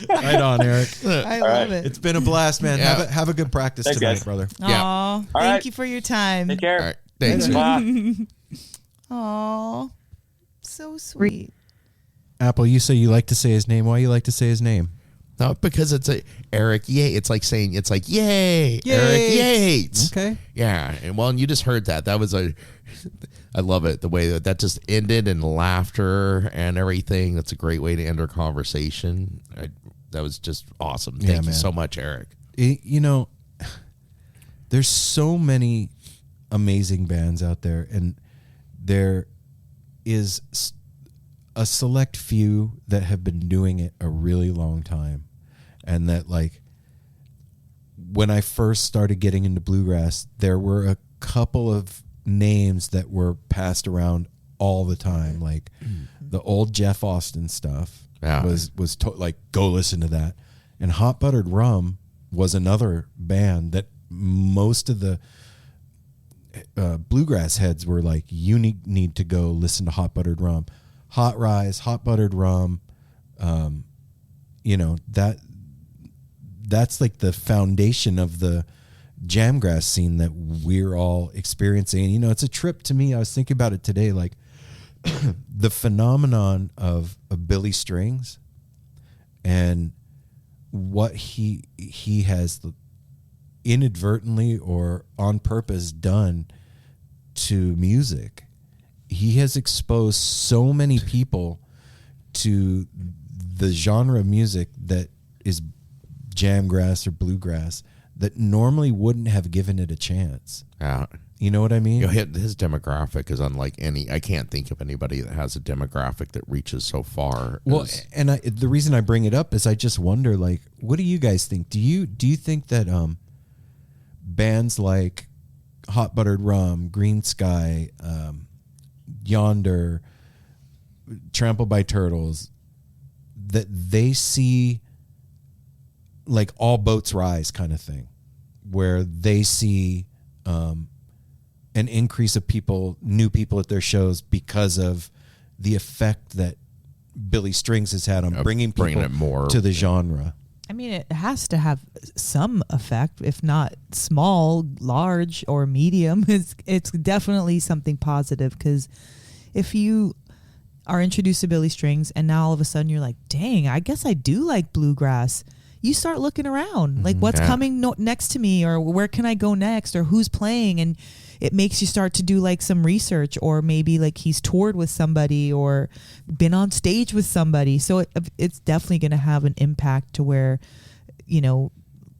Right on, Erik. I love it. It's been a blast, man. Yeah. Have a good practice Thanks, tonight, guys. brother. Yeah. Aw, thank right. you for your time. Take care. All right. Thanks. Bye. Aw, so sweet. Apple, you say you like to say his name. Why you like to say his name? No, because it's Erik Yates. It's like saying, yay, Erik Yates. Okay. Yeah. And you just heard that. That was I love it. The way that just ended in laughter and everything. That's a great way to end our conversation. That was just awesome. Thank you so much, Erik. There's so many amazing bands out there, and there is a select few that have been doing it a really long time, and that, like, when I first started getting into bluegrass, there were a couple of names that were passed around all the time, like the old Jeff Austin stuff was like, go listen to that. And Hot Buttered Rum was another band that most of the bluegrass heads were like, you need to go listen to Hot Buttered Rum. Hot Rise, Hot Buttered Rum, that's like the foundation of the jamgrass scene that we're all experiencing. It's a trip to me. I was thinking about it today, like the phenomenon of Billy Strings and what he has inadvertently or on purpose done to music. He has exposed so many people to the genre of music that is jamgrass or bluegrass that normally wouldn't have given it a chance. Yeah. You know what I mean? His demographic is unlike any. I can't think of anybody that has a demographic that reaches so far. Well, and the reason I bring it up is I just wonder, like, what do you guys think? Do you think that bands like Hot Buttered Rum, Green Sky, Yonder, Trampled by Turtles, that they see like all boats rise kind of thing, where they see an increase of new people at their shows because of the effect that Billy Strings has had on bringing it more to the genre? I mean, it has to have some effect, if not small, large, or medium. It's definitely something positive, because if you are introduced to Billy Strings and now all of a sudden you're like, dang, I guess I do like bluegrass. You start looking around, like what's coming next to me, or where can I go next, or who's playing, and it makes you start to do like some research, or maybe like he's toured with somebody or been on stage with somebody. So it's definitely going to have an impact to where,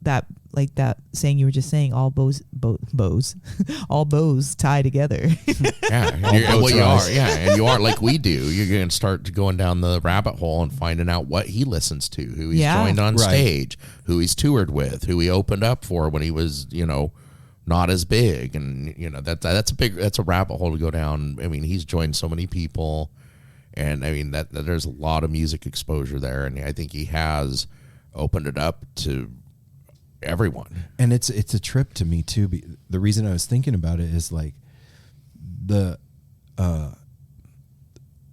that, like that saying you were just saying, all bows all bows tie together. And you are like we do. You're going to start going down the rabbit hole and finding out what he listens to, who he's joined on stage, who he's toured with, who he opened up for when he was, not as big. And that's a rabbit hole to go down. I mean, he's joined so many people, and I mean that there's a lot of music exposure there, and I think he has opened it up to everyone. And it's a trip to me too. The reason I was thinking about it is like the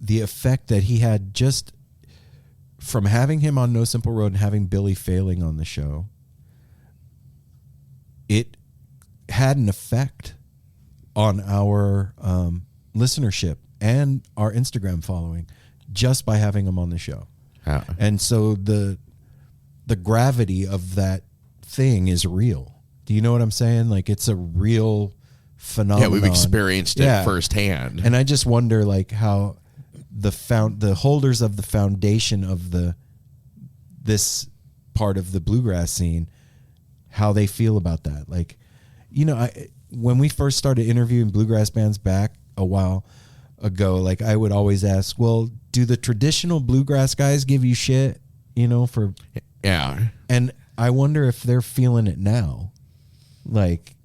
effect that he had just from having him on No Simple Road and having Billy Failing on the show, it had an effect on our listenership and our Instagram following just by having him on the show. And so the gravity of that thing is real. Do you know what I'm saying? Like, it's a real phenomenon. Yeah, we've experienced it firsthand. And I just wonder, like, how the holders of the foundation of this part of the bluegrass scene, how they feel about that. Like, you know, when we first started interviewing bluegrass bands back a while ago, like, I would always ask, well, do the traditional bluegrass guys give you shit, you know, for... Yeah. And I wonder if they're feeling it now. Like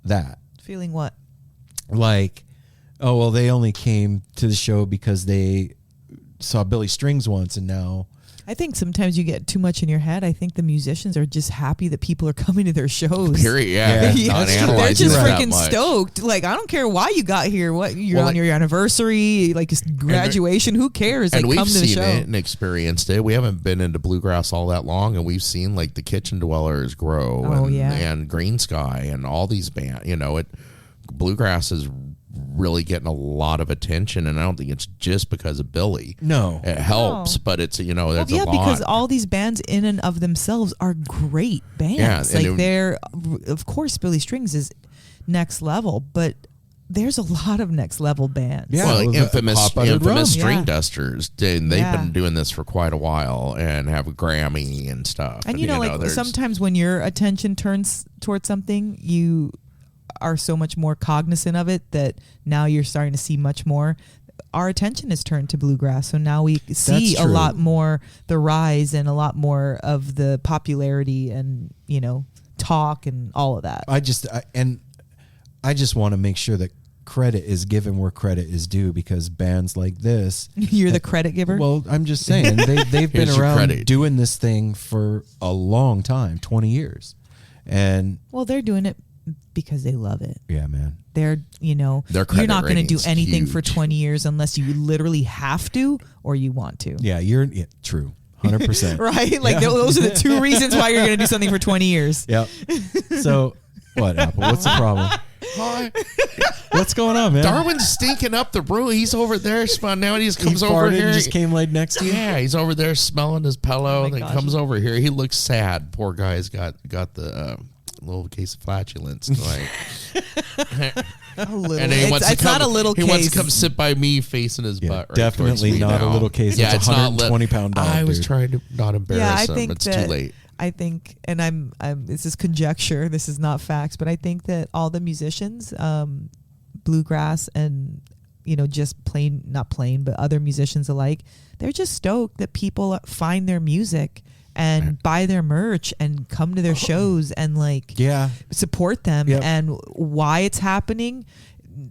that. Feeling what? Like, oh, well, they only came to the show because they saw Billy Strings once, and now... I think sometimes you get too much in your head. I think the musicians are just happy that people are coming to their shows. Period. Yeah. Not They're analyzing just that freaking much. stoked. Like, I don't care why you got here. What you're on your anniversary, like graduation. Who cares? And like, we've come to the seen show. it and experienced it. We haven't been into bluegrass all that long, and we've seen like the Kitchen Dwellers grow, and Green Sky, and all these bands. You know, bluegrass is really getting a lot of attention, and I don't think it's just because of Billy. No, it helps, but it's, you know, there's a lot. Because all these bands in and of themselves are great bands. Like, they're, of course, Billy Strings is next level, but there's a lot of next level bands. Yeah, well, like infamous String Yeah. Dusters. They've been doing this for quite a while and have a Grammy and stuff. And you know, like, sometimes when your attention turns towards something, you are so much more cognizant of it that now you're starting to see much more. Our attention is turned to bluegrass, so now we see a lot more the rise and a lot more of the popularity and, you know, talk and all of that. I just want to make sure that credit is given where credit is due, because bands like this... You're the credit giver? Well, I'm just saying, they've been around doing this thing for a long time, 20 years. And well, they're doing it because they love it. Yeah, man. They're, you know, Their you're not going to do rating's anything huge. for 20 years unless you literally have to or you want to. Yeah, true. 100%. Right? Like, those are the two reasons why you're going to do something for 20 years. Yep. So, what, Apple? What's the problem? Hi. What's going on, man? Darwin's stinking up the brew. He's over there smelling. Now he just comes He over farted here. and just came laid next to you? Yeah, he's over there smelling his pillow, Oh and my then gosh. comes over here. He looks sad. Poor guy's got the little case of flatulence. Like, A little. and then he wants to It's come, not a little he case. wants to come sit by me facing his butt. Right definitely towards me not a now. little case. Yeah, It's a not 120-pound dog, I was dude. trying to not embarrass him. It's too late. I think, and I'm this is conjecture, this is not facts, but I think that all the musicians, bluegrass and, you know, just not plain, but other musicians alike, they're just stoked that people find their music and buy their merch and come to their shows and support them. Yep. And why it's happening,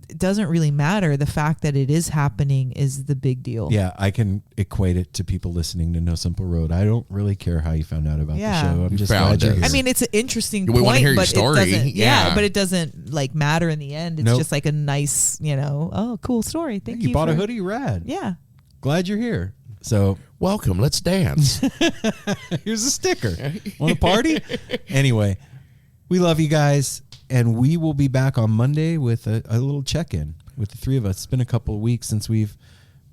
it doesn't really matter. The fact that it is happening is the big deal. Yeah, I can equate it to people listening to No Simple Road. I don't really care how you found out about the show. I'm just found glad you're us. here. I mean, it's an interesting We point, wanna hear your but story. it doesn't. Yeah. But it doesn't like matter in the end. It's Nope. just like a nice, you know, oh, cool story. Thank you. you bought a for- hoodie, rad. Yeah. Glad you're here. So Welcome. Let's dance. here's a sticker. Want a party? Anyway, we love you guys, and we will be back on Monday with a little check-in with the three of us. It's been a couple of weeks since we've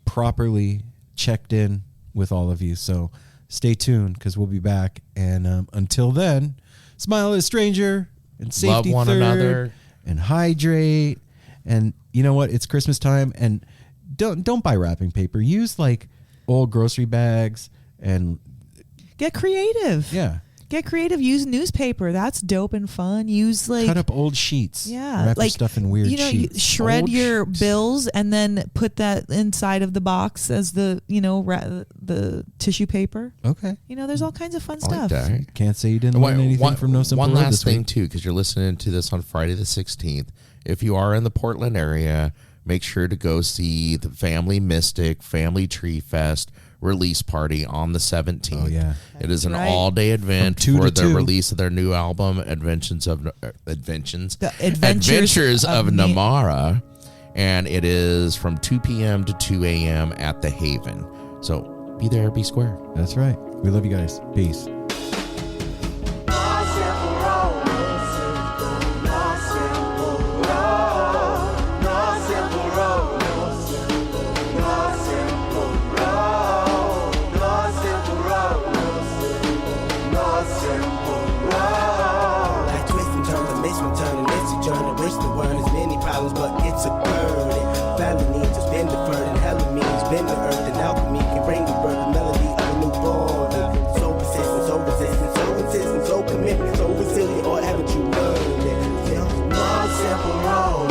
properly checked in with all of you, so stay tuned because we'll be back. And until then, smile at a stranger and safety Love one third, another. and hydrate. And you know what? It's Christmas time, and don't buy wrapping paper. Use like old grocery bags and Get creative. yeah. Get creative. Use newspaper. That's dope and fun. Use like Cut up old sheets. yeah, Wrap your like stuff in weird you know, sheets. You shred Old your sheets. bills and then put that inside of the box as the the tissue paper. Okay. You know, there's all kinds of fun I like stuff. that. Can't say you didn't learn anything from No Simple One Road last this thing week. too, because you're listening to this on Friday the 16th. If you are in the Portland area, make sure to go see the Family Mystic Family Tree Fest release party on the 17th. Oh, yeah. It is an right. all-day event From 2 for to the 2. release of their new album, Adventures of Adventures of Namara, and it is from 2 p.m. to 2 a.m. at the Haven. So be there, be square. That's right. We love you guys. Peace. But it's a burden. Felony just been deferred, and hella means been the earth, and alchemy can bring the birth, the melody of a newborn. So persistent, so resistant, so insistent, so commitment, so resilient, or haven't you learned it? More simple road.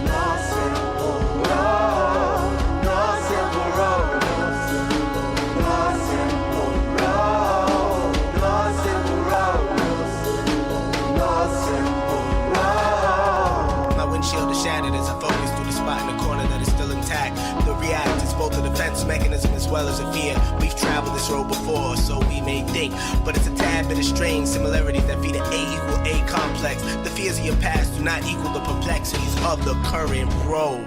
More simple road. More simple road. More simple road. More simple road. More simple road. My windshield is shattered as I focus through the spot in the corner that is still intact. The react is both a defense mechanism as well as a fear. We've traveled this road before, so we may think, but it's a tad bit of strange similarities that feed an A equal A complex. The fears of your past do not equal the perplexities of the current road.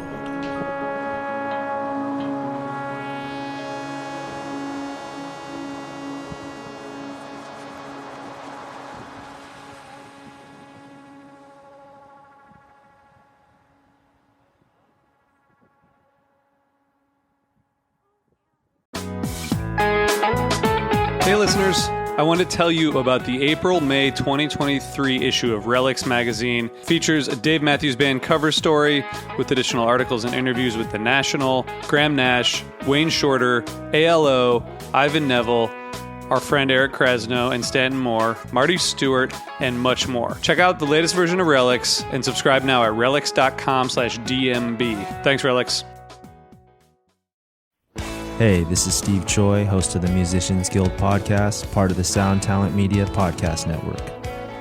Hey listeners, I want to tell you about the April-May 2023 issue of Relics magazine. Features a Dave Matthews Band cover story with additional articles and interviews with The National, Graham Nash, Wayne Shorter, ALO, Ivan Neville, our friend Eric Krasno and Stanton Moore, Marty Stewart, and much more. Check out the latest version of Relics and subscribe now at relics.com/DMB. Thanks, Relics. Hey, this is Steve Choi, host of the Musicians Guild podcast, part of the Sound Talent Media podcast network.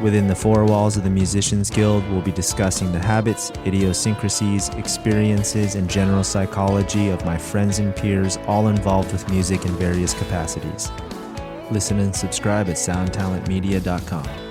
Within the four walls of the Musicians Guild, we'll be discussing the habits, idiosyncrasies, experiences, and general psychology of my friends and peers, all involved with music in various capacities. Listen and subscribe at soundtalentmedia.com.